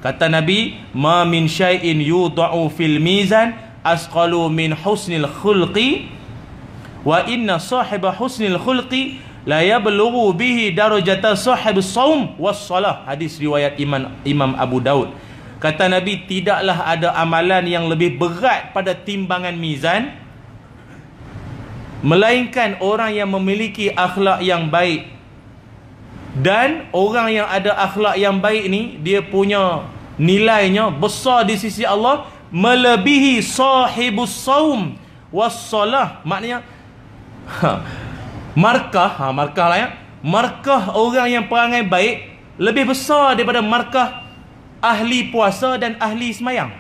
Kata Nabi, ma min syai'in yudha'u fil mizan asqalu min husnil khulqi wa inna sahiba husnil khulqi la yablughu bihi darajata sahibus saum was salah. Hadis riwayat Imam Abu Daud. Kata Nabi, tidaklah ada amalan yang lebih berat pada timbangan mizan melainkan orang yang memiliki akhlak yang baik. Dan orang yang ada akhlak yang baik ni, dia punya nilainya besar di sisi Allah, melebihi sahibus saum wassalah. Maknanya markah lah ya, markah orang yang perangai baik lebih besar daripada markah ahli puasa dan ahli semayang.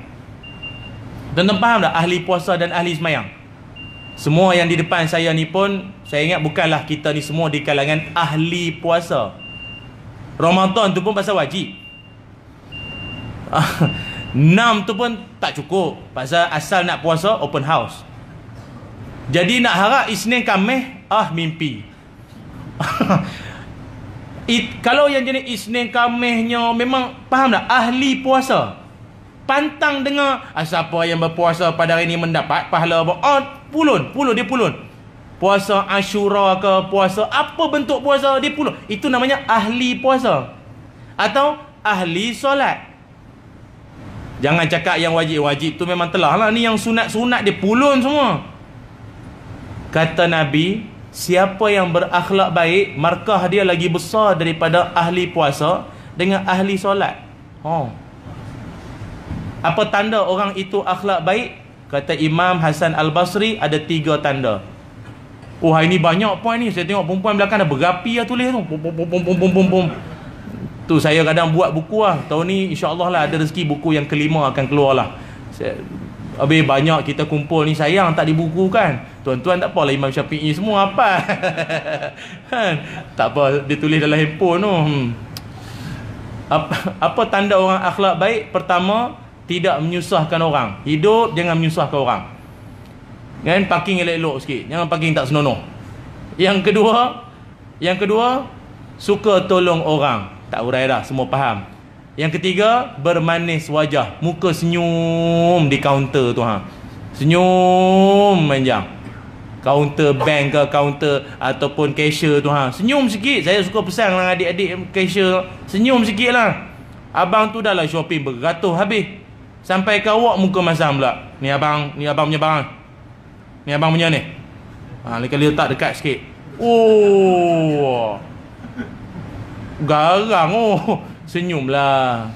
Tuan-tuan faham tak? Ahli puasa dan ahli semayang. Semua yang di depan saya ni pun, saya ingat bukanlah kita ni semua di kalangan ahli puasa. Ramadan tu pun pasal wajib. 6 tu pun tak cukup, pasal asal nak puasa open house. Jadi nak harap Isnin Khamis, mimpi. Kalau yang jenis Isnin Khamisnya memang faham tak, ahli puasa, pantang dengar siapa yang berpuasa pada hari ini mendapat pahala pulun dia pulun. Puasa Ashura ke, puasa apa bentuk puasa, dia pulun. Itu namanya ahli puasa atau ahli solat. Jangan cakap yang wajib-wajib tu memang telah lah. Ni yang sunat-sunat dia pulun semua. Kata Nabi, siapa yang berakhlak baik, markah dia lagi besar daripada ahli puasa dengan ahli solat. Apa tanda orang itu akhlak baik? Kata Imam Hasan Al-Basri, ada 3 tanda. Hari ni banyak poin ni. Saya tengok perempuan belakang dah berapi lah tulis tu. Pum. Tu saya kadang buat buku lah. Tahun ni insya-Allah lah ada rezeki, buku yang kelima akan keluar lah. Habis banyak kita kumpul ni, sayang tak dibukukan. Tuan-tuan tak apalah, Imam Syafi'i semua apa. Tak apa, dia tulis dalam handphone tu. Apa tanda orang akhlak baik? Pertama, tidak menyusahkan orang. Hidup jangan menyusahkan orang. Kan, parking elok-elok sikit, jangan parking tak senonoh. Yang kedua, suka tolong orang. Tak urai dah, semua faham. Yang ketiga, bermanis wajah, muka senyum di kaunter tu senyum manjang. Kaunter bank ke, kaunter ataupun cashier tu senyum sikit. Saya suka pesan dengan adik-adik cashier, senyum sikit lah. Abang tu dah lah shopping beratus habis, sampai ke awak muka masam pula. Ni abang punya barang, ni abang punya ni. Kali letak dekat sikit. Garang senyumlah.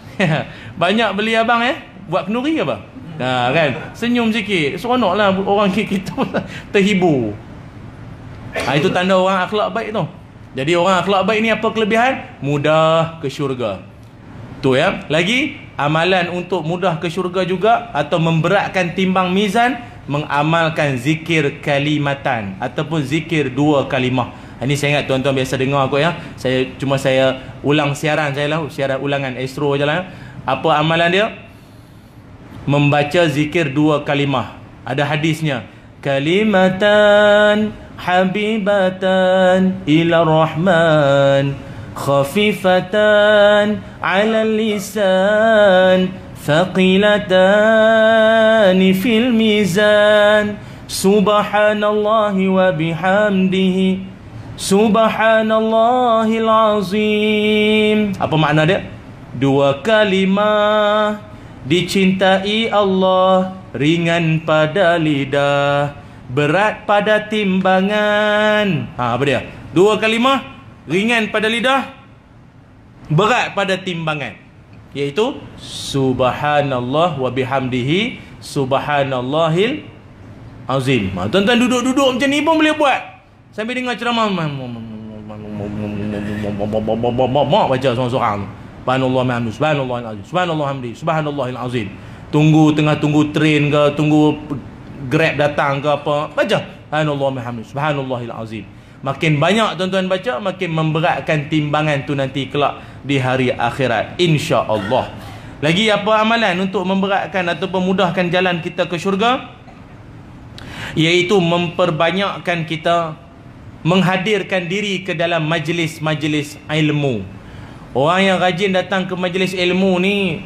Banyak beli abang buat kenduri ke apa? Kan, senyum sikit, seronoklah orang kita terhibur. Itu tanda orang akhlak baik tu. Jadi orang akhlak baik ni apa kelebihan? Mudah ke syurga. Tu ya. Lagi amalan untuk mudah ke syurga juga atau memberatkan timbang mizan, mengamalkan zikir kalimatan ataupun zikir 2 kalimah. Ini saya ingat tuan-tuan biasa dengar aku ya. Saya ulang siaran saya lah, siaran ulangan Astro je lah. Apa amalan dia? Membaca zikir 2 kalimah. Ada hadisnya. Kalimatan habibatan ila rahman, khafifatan ala lisan, thaqilatan fil mizan, subhanallahi wa bihamdihi, subhanallahil azim. Apa makna dia? 2 kalimah dicintai Allah, ringan pada lidah, berat pada timbangan. Apa dia? 2 kalimah ringan pada lidah, berat pada timbangan, iaitu subhanallah wa bihamdihi, subhanallahil azim. Tuan-tuan duduk-duduk macam ni pun boleh buat sambil dengar ceramah, baca seorang-seorang. Subhanallah hamdi, subhanallah azim, subhanallah hamdi, subhanallahil azim. Tunggu train ke, tunggu Grab datang ke apa, baca Subhanallah Muhammad, subhanallahil azim. Makin banyak tuan-tuan baca, makin memberatkan timbangan tu nanti kelak di hari akhirat, insya-Allah. Lagi apa amalan untuk memberatkan ataupun memudahkan jalan kita ke syurga? Iaitu memperbanyakkan kita menghadirkan diri ke dalam majlis-majlis ilmu. Orang yang rajin datang ke majlis ilmu ni,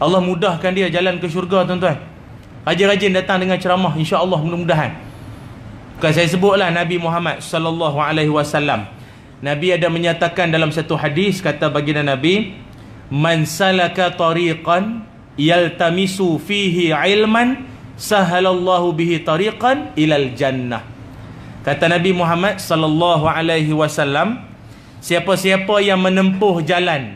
Allah mudahkan dia jalan ke syurga tuan-tuan. Rajin-rajin datang dengan ceramah, insya-Allah, mudah-mudahan. Bukan saya sebutlah, Nabi Muhammad sallallahu alaihi wasallam, Nabi ada menyatakan dalam satu hadis, kata baginda Nabi, man salaka tariqan yaltamisu fihi ilman sahalallahu bihi tariqan ilal jannah. Kata Nabi Muhammad sallallahu alaihi wasallam, siapa-siapa yang menempuh jalan,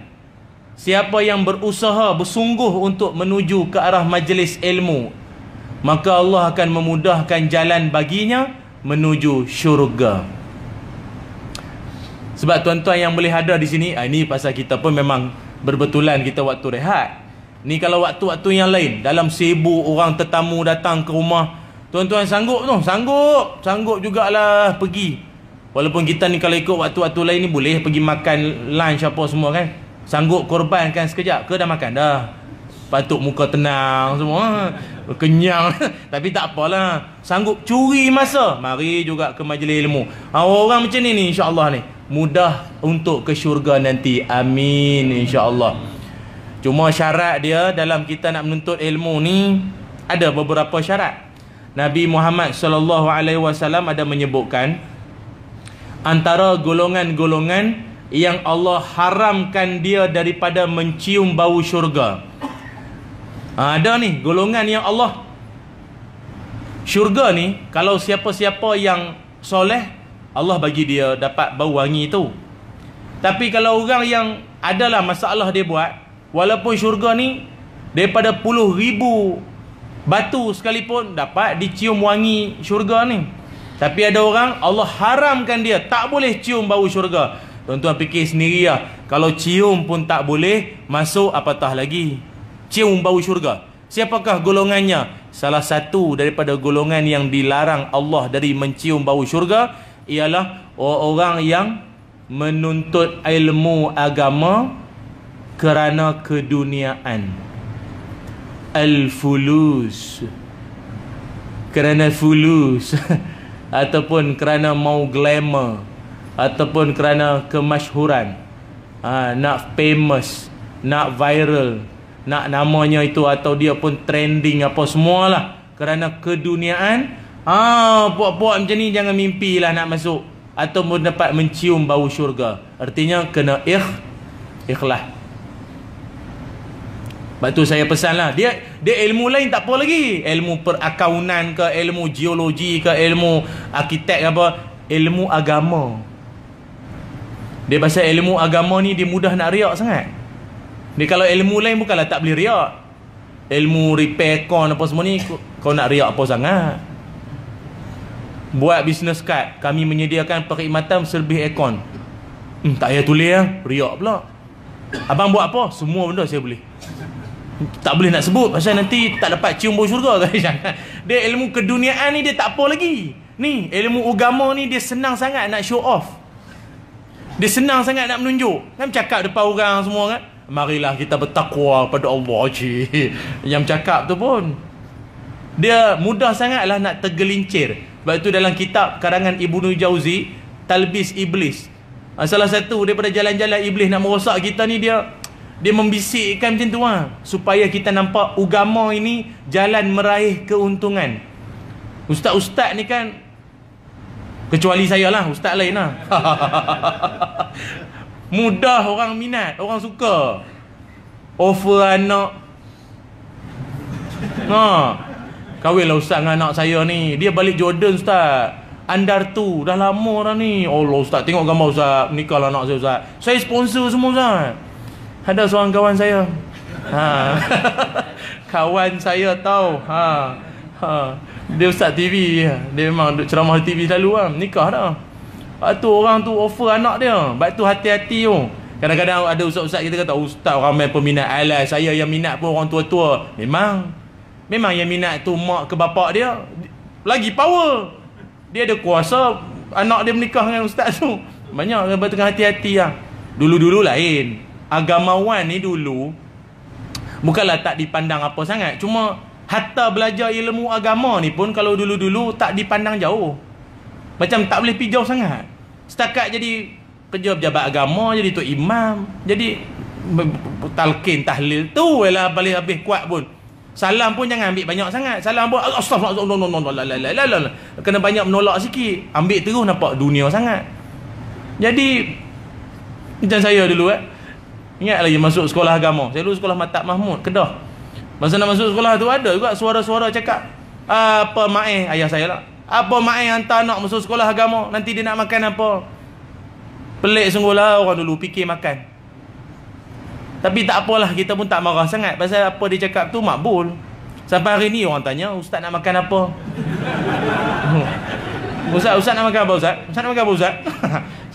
siapa yang berusaha bersungguh untuk menuju ke arah majlis ilmu, maka Allah akan memudahkan jalan baginya menuju syurga. Sebab tuan-tuan yang boleh hadir di sini, ini pasal kita pun memang berbetulan kita waktu rehat. Ni kalau waktu-waktu yang lain, dalam 1000 orang tetamu datang ke rumah, tuan-tuan sanggup tu? Sanggup jugalah pergi. Walaupun kita ni kalau ikut waktu-waktu lain ni boleh pergi makan lunch apa semua kan. Sanggup korbankan sekejap ke dah makan dah. Patut muka tenang semua, kenyang. Tapi tak apalah, sanggup curi masa, mari juga ke majlis ilmu. Orang macam ni insya-Allah ni mudah untuk ke syurga nanti. Amin, insya-Allah. Cuma syarat dia dalam kita nak menuntut ilmu ni ada beberapa syarat. Nabi Muhammad sallallahu alaihi wasallam ada menyebutkan antara golongan-golongan yang Allah haramkan dia daripada mencium bau syurga. Ada ni golongan yang Allah, syurga ni kalau siapa-siapa yang soleh, Allah bagi dia dapat bau wangi tu. Tapi kalau orang yang adalah masalah dia buat, walaupun syurga ni daripada puluh ribu batu sekalipun dapat dicium wangi syurga ni, tapi ada orang Allah haramkan dia tak boleh cium bau syurga. Tuan-tuan fikir sendiri lah, kalau cium pun tak boleh, masuk apatah lagi cium bau syurga. Siapakah golongannya? Salah satu daripada golongan yang dilarang Allah dari mencium bau syurga ialah orang-orang yang menuntut ilmu agama kerana keduniaan. Al-fulus, kerana fulus ataupun kerana mau glamour, ataupun kerana kemasyhuran, nak famous, nak viral, nak namanya itu atau dia pun trending apa semualah, kerana keduniaan. Puak-puak macam ni jangan mimpilah nak masuk ataupun dapat mencium bau syurga. Artinya kena ikhlas. Sebab tu saya pesanlah, dia ilmu lain tak apa lagi, ilmu perakaunan ke, ilmu geologi ke, ilmu arkitek apa, ilmu agama. Dia pasal ilmu agama ni dia mudah nak riak sangat. Dia kalau ilmu lain bukanlah tak boleh riak. Ilmu repair aircon apa semua ni, kau nak riak apa sangat? Buat business card, kami menyediakan perkhidmatan servis aircon. Tak payah tulis lah, riak pula. Abang buat apa? Semua benda saya boleh. Tak boleh nak sebut pasal nanti tak dapat cium bau syurga. Dia ilmu keduniaan ni dia tak apa lagi. Ni ilmu agama ni dia senang sangat nak show off. Dia senang sangat nak menunjuk. Kan cakap depan orang semua kan, marilah kita bertakwa pada Allah. Yang cakap tu pun dia mudah sangatlah nak tergelincir. Sebab itu dalam kitab karangan Ibnu Jauzi, Talbis Iblis, salah satu daripada jalan-jalan iblis nak merosak kita ni, dia membisikkan macam tu supaya kita nampak agama ini jalan meraih keuntungan. Ustaz-ustaz ni kan, kecuali saya lah, ustaz lain lah mudah orang minat, orang suka offer anak. Kahwinlah ustaz dengan anak saya ni, dia balik Jordan ustaz, andar tu dah lama dah ni. Allah ustaz, tengok gambar ustaz, nikah lah anak saya ustaz, saya sponsor semua ustaz. Ada seorang kawan saya, kawan saya tahu, dia ustaz TV, dia memang ceramah di TV selalu kan, nikah dah. Lepas tu orang tu offer anak dia. Lepas tu hati-hati tu. Kadang-kadang ada ustaz-ustaz kita kata, ustaz ramai peminat. Alah, saya yang minat pun orang tua-tua. Memang yang minat tu mak ke bapak dia lagi power. Dia ada kuasa anak dia menikah dengan ustaz tu. Banyak yang tengah hati-hati lah. Dulu-dulu lain. Agamawan ni dulu bukanlah tak dipandang apa sangat. Cuma hatta belajar ilmu agama ni pun kalau dulu-dulu tak dipandang jauh. Macam tak boleh pergi jauh sangat. Setakat jadi kerja pejabat agama, jadi tok imam, jadi talqin tahlil tu lah paling habis kuat pun. Salam pun jangan ambil banyak sangat. Salam pun astagfirullah, kena banyak menolak sikit. Ambil terus nampak dunia sangat. Jadi macam saya dulu ingat lagi masuk sekolah agama. Saya dulu sekolah Matak Mahmud, Kedah. Masa nak masuk sekolah tu ada juga suara-suara cakap, apa mai ayah saya lah. Apa mai hantar anak masuk sekolah agama, nanti dia nak makan apa? Pelik sungguh lah orang dulu fikir makan. Tapi tak apalah, kita pun tak marah sangat. Pasal apa dia cakap tu makbul. Sampai hari ni orang tanya, ustaz nak makan apa? Ustaz nak makan apa ustaz? Ustaz nak makan apa ustaz?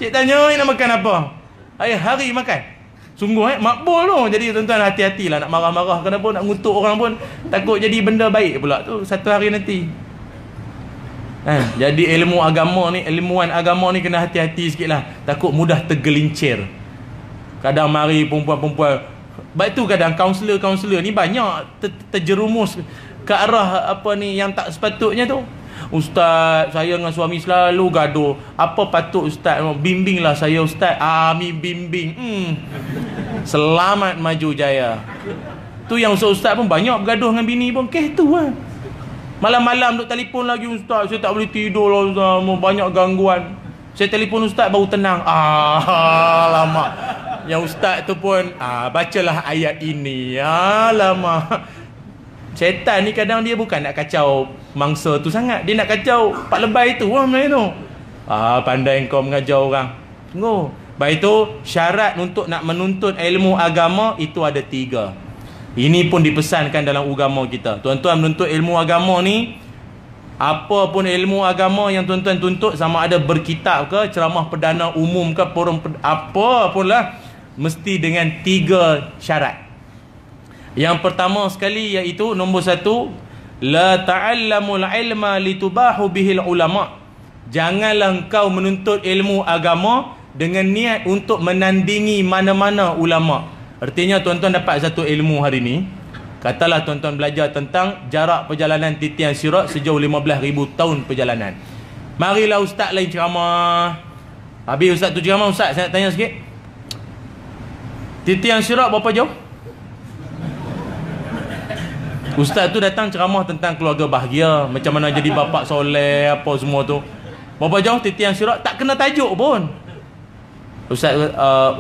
Cik tanya nak makan apa? Hari makan. Sungguh makbul tu. Jadi tuan-tuan hati-hatilah nak marah-marah. Kenapa nak ngutuk orang pun takut jadi benda baik pula tu satu hari nanti. Jadi ilmu agama ni, ilmuwan agama ni kena hati-hati sikit lah. Takut mudah tergelincir. Kadang mari perempuan-perempuan, baik tu kadang kaunselor ni banyak terjerumus ke arah apa ni yang tak sepatutnya tu. Ustaz, saya dengan suami selalu gaduh. Apa patut ustaz bimbinglah saya ustaz. Amin bimbing. Selamat maju jaya. Tu yang ustaz pun banyak bergaduh dengan bini pun kes tu lah. Malam-malam duk telefon lagi, ustaz saya tak boleh tidur lah ustaz, banyak gangguan. Saya telefon ustaz baru tenang. Lama. Yang ustaz tu pun bacalah ayat ini. Lama. Syaitan ni kadang dia bukan nak kacau mangsa tu sangat, dia nak kacau pak lebay tu lah benda tu. Pandai kau mengajar orang. Tunggu. Baik tu syarat untuk nak menuntut ilmu agama itu ada 3. Ini pun dipesankan dalam agama kita. Tuan-tuan menuntut ilmu agama ni, apa pun ilmu agama yang tuan-tuan tuntut, sama ada berkitab ke, ceramah perdana umum ke, forum apa pun lah, mesti dengan 3 syarat. Yang pertama sekali iaitu nombor 1, la ta'allamul ilma litubahu bihil ulama. Janganlah engkau menuntut ilmu agama dengan niat untuk menandingi mana-mana ulama. Artinya tuan-tuan dapat satu ilmu hari ni, katalah tuan-tuan belajar tentang jarak perjalanan titian sirat sejauh 15,000 tahun perjalanan. Marilah ustaz lain ceramah. Habis ustaz tu ceramah, ustaz saya nak tanya sikit, titian sirat berapa jauh? Ustaz tu datang ceramah tentang keluarga bahagia, macam mana jadi bapa soleh, apa semua tu. Berapa jauh titian sirat? Tak kena tajuk pun. Ustaz,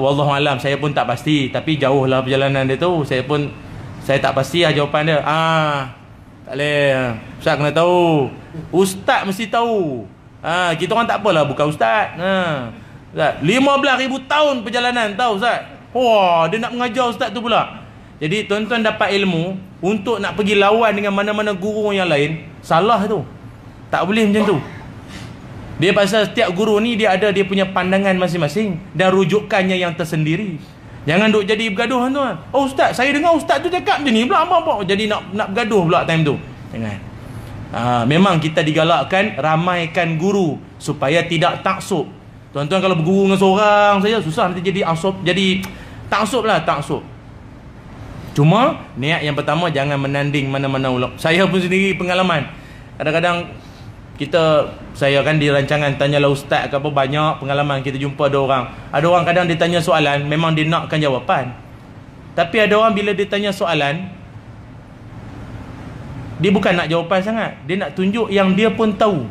wallahualam, saya pun tak pasti, tapi jauh lah perjalanan dia tu. Saya tak pasti lah jawapan dia. Tak boleh. Ustaz kena tahu. Ustaz mesti tahu. Kita orang tak apalah bukan ustaz. 15,000 tahun perjalanan, tahu ustaz? Wah, dia nak mengajar ustaz tu pula. Jadi tuan-tuan dapat ilmu untuk nak pergi lawan dengan mana-mana guru yang lain, salah tu. Tak boleh macam tu. Dia pasal setiap guru ni dia ada dia punya pandangan masing-masing dan rujukannya yang tersendiri. Jangan duk jadi bergaduh tuan. Oh ustaz, saya dengar ustaz tu cakap macam ni pula, apa jadi nak bergaduh pula time tu. Jangan. Memang kita digalakkan ramaikan guru supaya tidak taksub. Tuan-tuan kalau berguru dengan seorang saja susah, nanti jadi asub, jadi taksub lah, taksub. Cuma niat yang pertama jangan menanding mana-mana ulama. Saya pun sendiri pengalaman. Kadang-kadang saya kan di rancangan Tanyalah Ustaz ke apa, banyak pengalaman kita jumpa ada orang kadang dia tanya soalan memang dia nakkan jawapan, tapi ada orang bila dia tanya soalan dia bukan nak jawapan sangat, dia nak tunjuk yang dia pun tahu.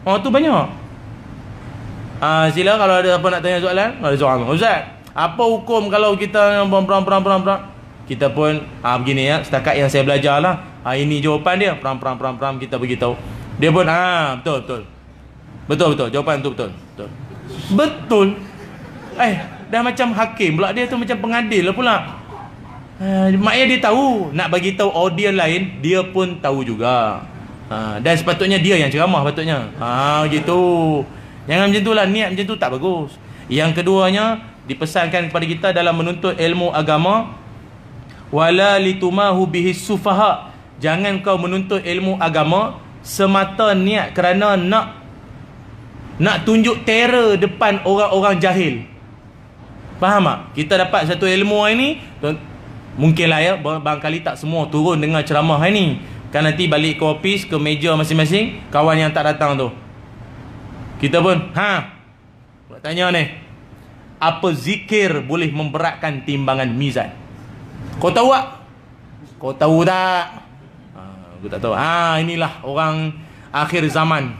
Tu banyak. Sila kalau ada apa nak tanya soalan, ada soalan, ustaz apa hukum kalau kita perang kita pun begini ya, setakat yang saya belajar lah, ini jawapan dia, perang kita beritahu. Dia pun betul jawapan tu betul. Dah macam hakim pula dia tu, macam pengadil lah pula. Maknanya dia tahu, nak bagi tahu audiens lain dia pun tahu juga. Dan sepatutnya dia yang ceramah patutnya. Gitu. Jangan macam tu lah, niat macam tu tak bagus. Yang keduanya dipesankan kepada kita dalam menuntut ilmu agama, wala litumahu bihis sufaha. Jangan kau menuntut ilmu agama semata niat kerana nak nak tunjuk terror depan orang-orang jahil. Faham tak? Kita dapat satu ilmu ini, mungkinlah ya, barangkali tak semua turun dengan ceramah ini. Kan nanti balik ke office, ke meja masing-masing, kawan yang tak datang tu, kita pun nak tanya ni, apa zikir boleh memberatkan timbangan mizan? Kau tahu tak? Kau tahu tak? Aku tak tahu. Inilah orang akhir zaman.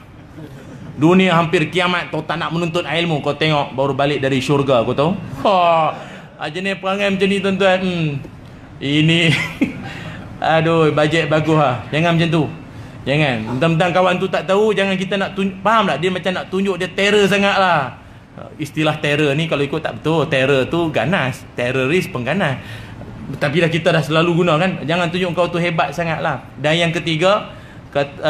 Dunia hampir kiamat, kau tak nak menuntut ilmu, kau tengok baru balik dari syurga, kau tahu? Jenis perangai macam ni tuan-tuan. Ini aduh, bajet bagus lah. Jangan macam tu. Jangan. Mentang-mentang kawan tu tak tahu, jangan kita nak tunjuk. Faham tak? Dia macam nak tunjuk dia terror sangat lah. Istilah terror ni kalau ikut tak betul. Terror tu ganas, teroris pengganas. Tapi dah kita dah selalu guna kan. Jangan tunjuk kau tu hebat sangat lah. Dan yang ketiga,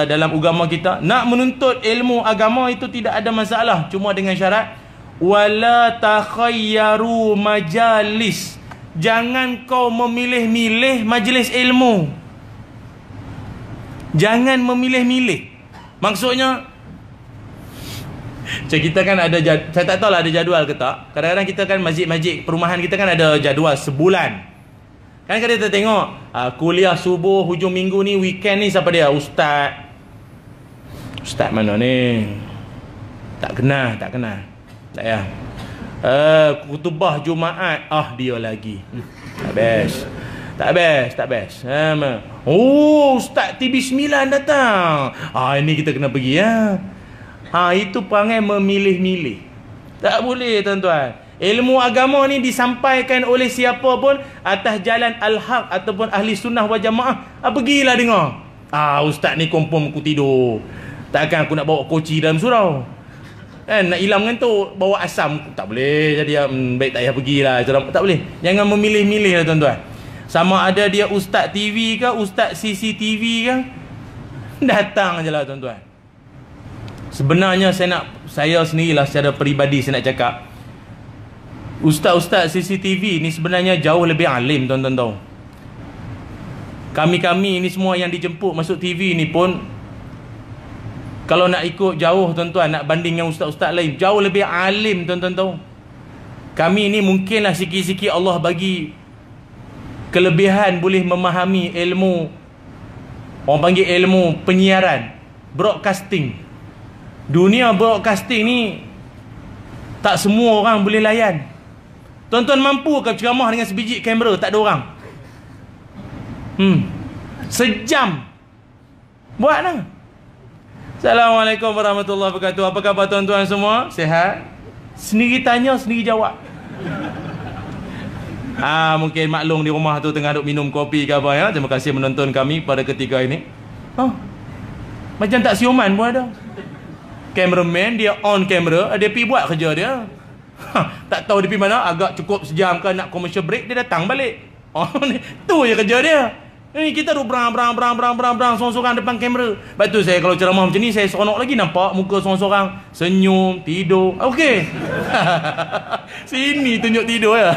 dalam agama kita, nak menuntut ilmu agama itu tidak ada masalah, cuma dengan syarat wala takhayyaru majalis. Jangan kau memilih-milih majlis ilmu. Jangan memilih-milih. Maksudnya, macam kita kan ada, saya tak tahu lah ada jadual ke tak. Kadang-kadang kita kan masjid-masjid perumahan kita kan ada jadual sebulan. Kan kita tengok kuliah subuh hujung minggu ni, weekend ni siapa dia? Ustaz mana ni? Tak kenal. Tak ya. Khutbah Jumaat, dia lagi. Tak best. Ustaz TV9 datang. Ini kita kena pergi ya. Itu perangai memilih-milih. Tak boleh tuan-tuan. Ilmu agama ni disampaikan oleh siapa pun atas jalan al-haq ataupun ahli sunnah wal jamaah. Pergilah dengar. Ustaz ni confirm aku tidur. Takkan aku nak bawa koci dalam surau. Nak hilang ngantuk, bawa asam. Tak boleh. Jadi baik tak payah pergilah. Tak boleh. Jangan memilih-milih lah tuan-tuan. Sama ada dia ustaz TV ke, ustaz CCTV ke, datang je lah tuan-tuan. Sebenarnya saya sendirilah secara peribadi saya nak cakap, ustaz-ustaz CCTV ni sebenarnya jauh lebih alim tuan-tuan tahu. Kami-kami ni semua yang dijemput masuk TV ni pun, kalau nak ikut jauh tuan-tuan, nak banding dengan ustaz-ustaz lain, jauh lebih alim tuan-tuan tahu. Kami ni mungkinlah sikit-sikit Allah bagi kelebihan boleh memahami ilmu, orang panggil ilmu penyiaran, broadcasting. Dunia broadcasting ni tak semua orang boleh layan. Tuan-tuan mampu ke ceramah dengan sebiji kamera tak ada orang? Sejam buat lah. Assalamualaikum warahmatullahi wabarakatuh. Apa khabar tuan-tuan semua? Sihat? Sendiri tanya, sendiri jawab. Mungkin maklum di rumah tu tengah duk minum kopi ke apa ya. Terima kasih menonton kami pada ketika ini. Macam tak siuman pun ada. Cameraman dia on kamera, dia pergi buat kerja dia. Tak tahu dia pergi mana, agak cukup sejam ke nak commercial break, dia datang balik. Tu je kerja dia. Ni kita duk berang sorang-sorang depan kamera. Lepas tu saya kalau ceramah macam ni, saya seronok lagi nampak muka sorang-sorang, senyum, tidur. Okey. Sini tunjuk tidur ya.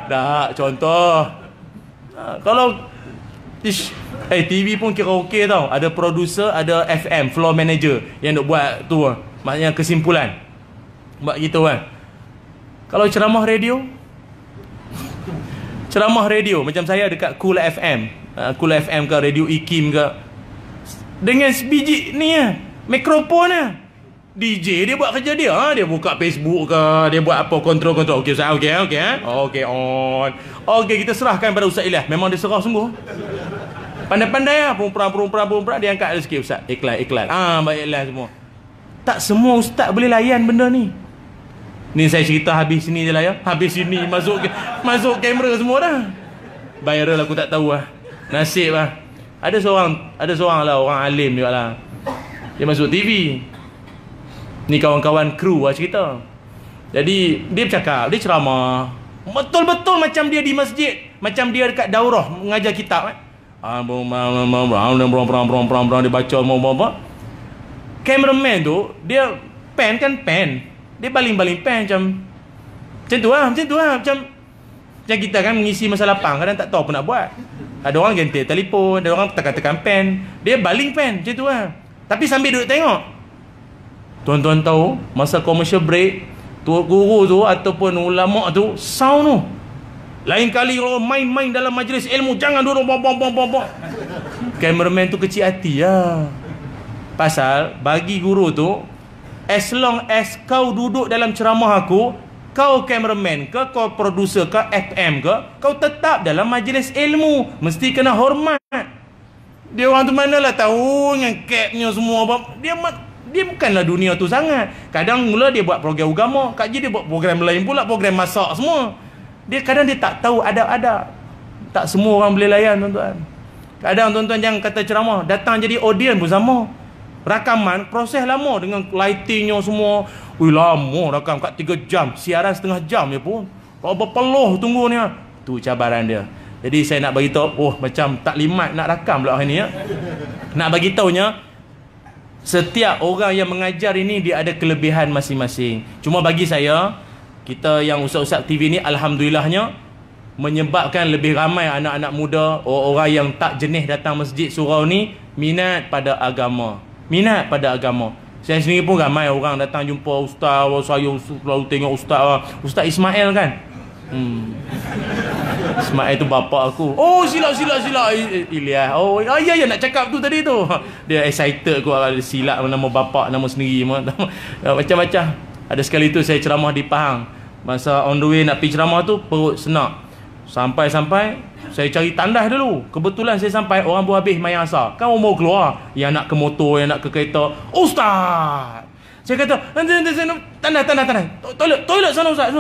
Tak, contoh. Kalau TV pun kira okey tau. Ada producer, ada FM, floor manager yang duk buat tu. Maksudnya kesimpulan. Buat gitu kan. Kalau ceramah radio, macam saya dekat Cool FM, Cool FM ke Radio IKIM ke, dengan sebiji ni mikrofon DJ dia buat kerja dia. Dia buka Facebook ke, dia buat apa, kontrol. Okey Ustaz, okey on. Okey, kita serahkan pada Ustaz Ilyas. Memang dia serah sungguh. Pandai-pandai perempuan dia angkat ada sikit Ustaz. Iklan. Baiklah semua. Tak semua ustaz boleh layan benda ni. Ni saya cerita habis sini je lah ya. Habis sini masuk kamera semua dah. Viral aku tak tahu lah. Nasib lah. Ada seorang lah, orang alim juga lah. Dia masuk TV. Ni kawan-kawan kru lah cerita. Jadi dia bercakap, dia ceramah. Betul-betul macam dia di masjid, macam dia dekat daurah mengajar kitab. Dia baca apa. Cameraman tu dia pen. Dia baling-baling pen macam tu lah. Macam kita kan mengisi masa lapang, kadang tak tahu apa nak buat. Ada orang gentil telefon, ada orang tekan-tekan pen, dia baling pen macam tu lah. Tapi sambil duduk tengok. Tuan-tuan tahu, masa commercial break, guru tu ataupun ulama tu sound tu. Lain kali kalau main-main dalam majlis ilmu, jangan duduk bom. Cameraman tu kecil hati ya. Pasal bagi guru tu, as long as kau duduk dalam ceramah aku, kau cameraman ke, kau producer ke, FM ke, kau tetap dalam majlis ilmu, mesti kena hormat. Dia orang tu manalah tahu dengan capnya semua. Dia bukanlah dunia tu sangat. Kadang mula dia buat program agama, Kak Ji dia buat program lain pula, program masak semua. Kadang dia tak tahu adab-adab. Tak semua orang boleh layan, tuan-tuan. Kadang tuan-tuan jangan kata ceramah, datang jadi audience pun sama. Rakaman proses lama dengan lightingnya semua. Lama rakam kat 3 jam, siaran setengah jam je pun. Kalau berpeluh tunggu ni, tu cabaran dia. Jadi saya nak bagi tahu, macam tak limat nak rakam pula hari ni ya. Nak bagi tahunya, setiap orang yang mengajar ini dia ada kelebihan masing-masing. Cuma bagi saya, kita yang ustaz-ustaz TV ni alhamdulillahnya menyebabkan lebih ramai anak-anak muda, orang yang tak jenis datang masjid surau ni minat pada agama. Saya sendiri pun ramai orang datang jumpa ustaz. Saya selalu tengok Ustaz Ismail kan. Ismail tu bapa aku. Oh silap Ilyas. Oh ya nak cakap tu tadi tu. Dia excited aku silap nama bapa, nama sendiri macam-macam. Ada sekali tu saya ceramah di Pahang. Masa on the way nak pergi ceramah tu perut senak. Sampai saya cari tandas dulu. Kebetulan saya sampai, orang baru habis main asar. Kan orang mau keluar, yang nak ke motor, yang nak ke kereta. Ustaz, saya kata tandas. Toilet sana Ustaz.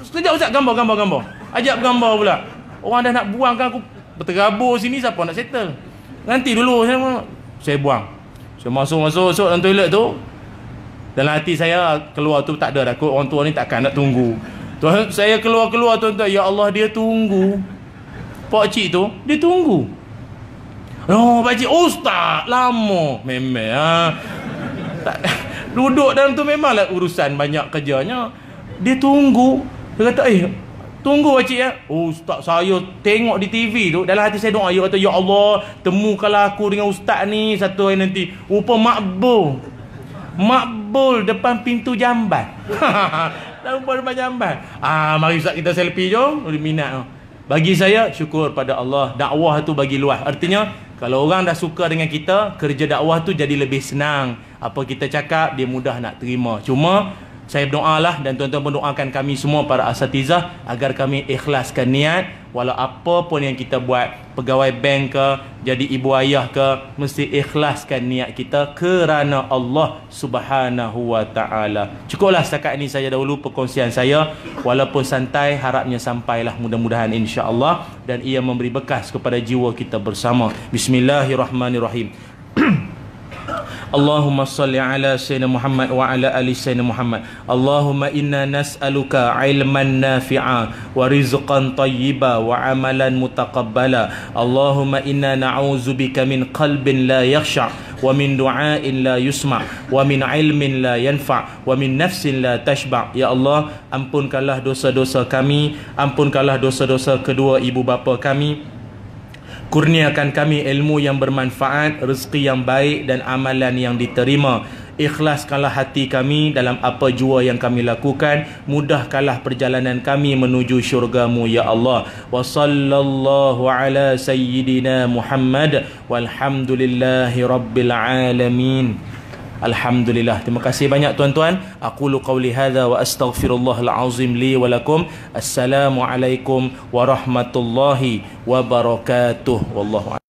Sekejap Ustaz, gambar. Ajak gambar pula. Orang dah nak buang kan, aku berterabur sini, siapa nak settle. Nanti dulu saya buang. Saya masuk dalam toilet tu. Dalam hati saya keluar tu tak ada dah, orang tua ni takkan nak tunggu. Saya keluar tuan-tuan, ya Allah, dia tunggu. Pak cik tu dia tunggu. Pak cik, Ustaz lama memang duduk dalam tu memanglah urusan banyak kerjanya. Dia tunggu. Dia kata, tunggu pak cik ya. Ustaz, saya tengok di TV tu, dalam hati saya doa, ya kata, ya Allah, temukanlah aku dengan ustaz ni satu hari nanti. Rupa makbul depan pintu jamban. Rupa depan jamban. Mari ustaz kita selfie jom. Dia minat tu. Bagi saya, syukur pada Allah, dakwah tu bagi luas. Artinya, kalau orang dah suka dengan kita, kerja dakwah tu jadi lebih senang. Apa kita cakap, dia mudah nak terima. Cuma, saya berdoalah dan tuan-tuan mendoakan kami semua para asatizah agar kami ikhlaskan niat. Walau apa pun yang kita buat, pegawai bank ke, jadi ibu ayah ke, mesti ikhlaskan niat kita kerana Allah Subhanahu wa ta'ala. Cukuplah setakat ini saja dahulu perkongsian saya. Walaupun santai, harapnya sampailah mudah-mudahan insya-Allah, dan ia memberi bekas kepada jiwa kita bersama. Bismillahirrahmanirrahim. Allahumma salli ala Sayyidina Muhammad wa ala ali Sayyidina Muhammad. Allahumma inna nas'aluka ilman nafi'a wa rizqan tayyiba wa amalan mutaqabbala. Allahumma inna na'udzubika min qalbin la yakhsha' wa min du'ain la yusma' wa min ilmin la yanfa' wa min nafsin la tashba'. Ya Allah, ampunkanlah dosa-dosa kami, ampunkanlah dosa-dosa kedua ibu bapa kami. Kurniakan kami ilmu yang bermanfaat, rezeki yang baik dan amalan yang diterima. Ikhlaskanlah hati kami dalam apa jua yang kami lakukan. Mudahkanlah perjalanan kami menuju syurga-Mu ya Allah. Wa sallallahu ala sayyidina Muhammad walhamdulillahi rabbil alamin. Alhamdulillah. Terima kasih banyak tuan-tuan. Aqulu qawli hadza wa astaghfirullahal azim li wa lakum. Assalamualaikum warahmatullahi wabarakatuh. Wallahu a'lam.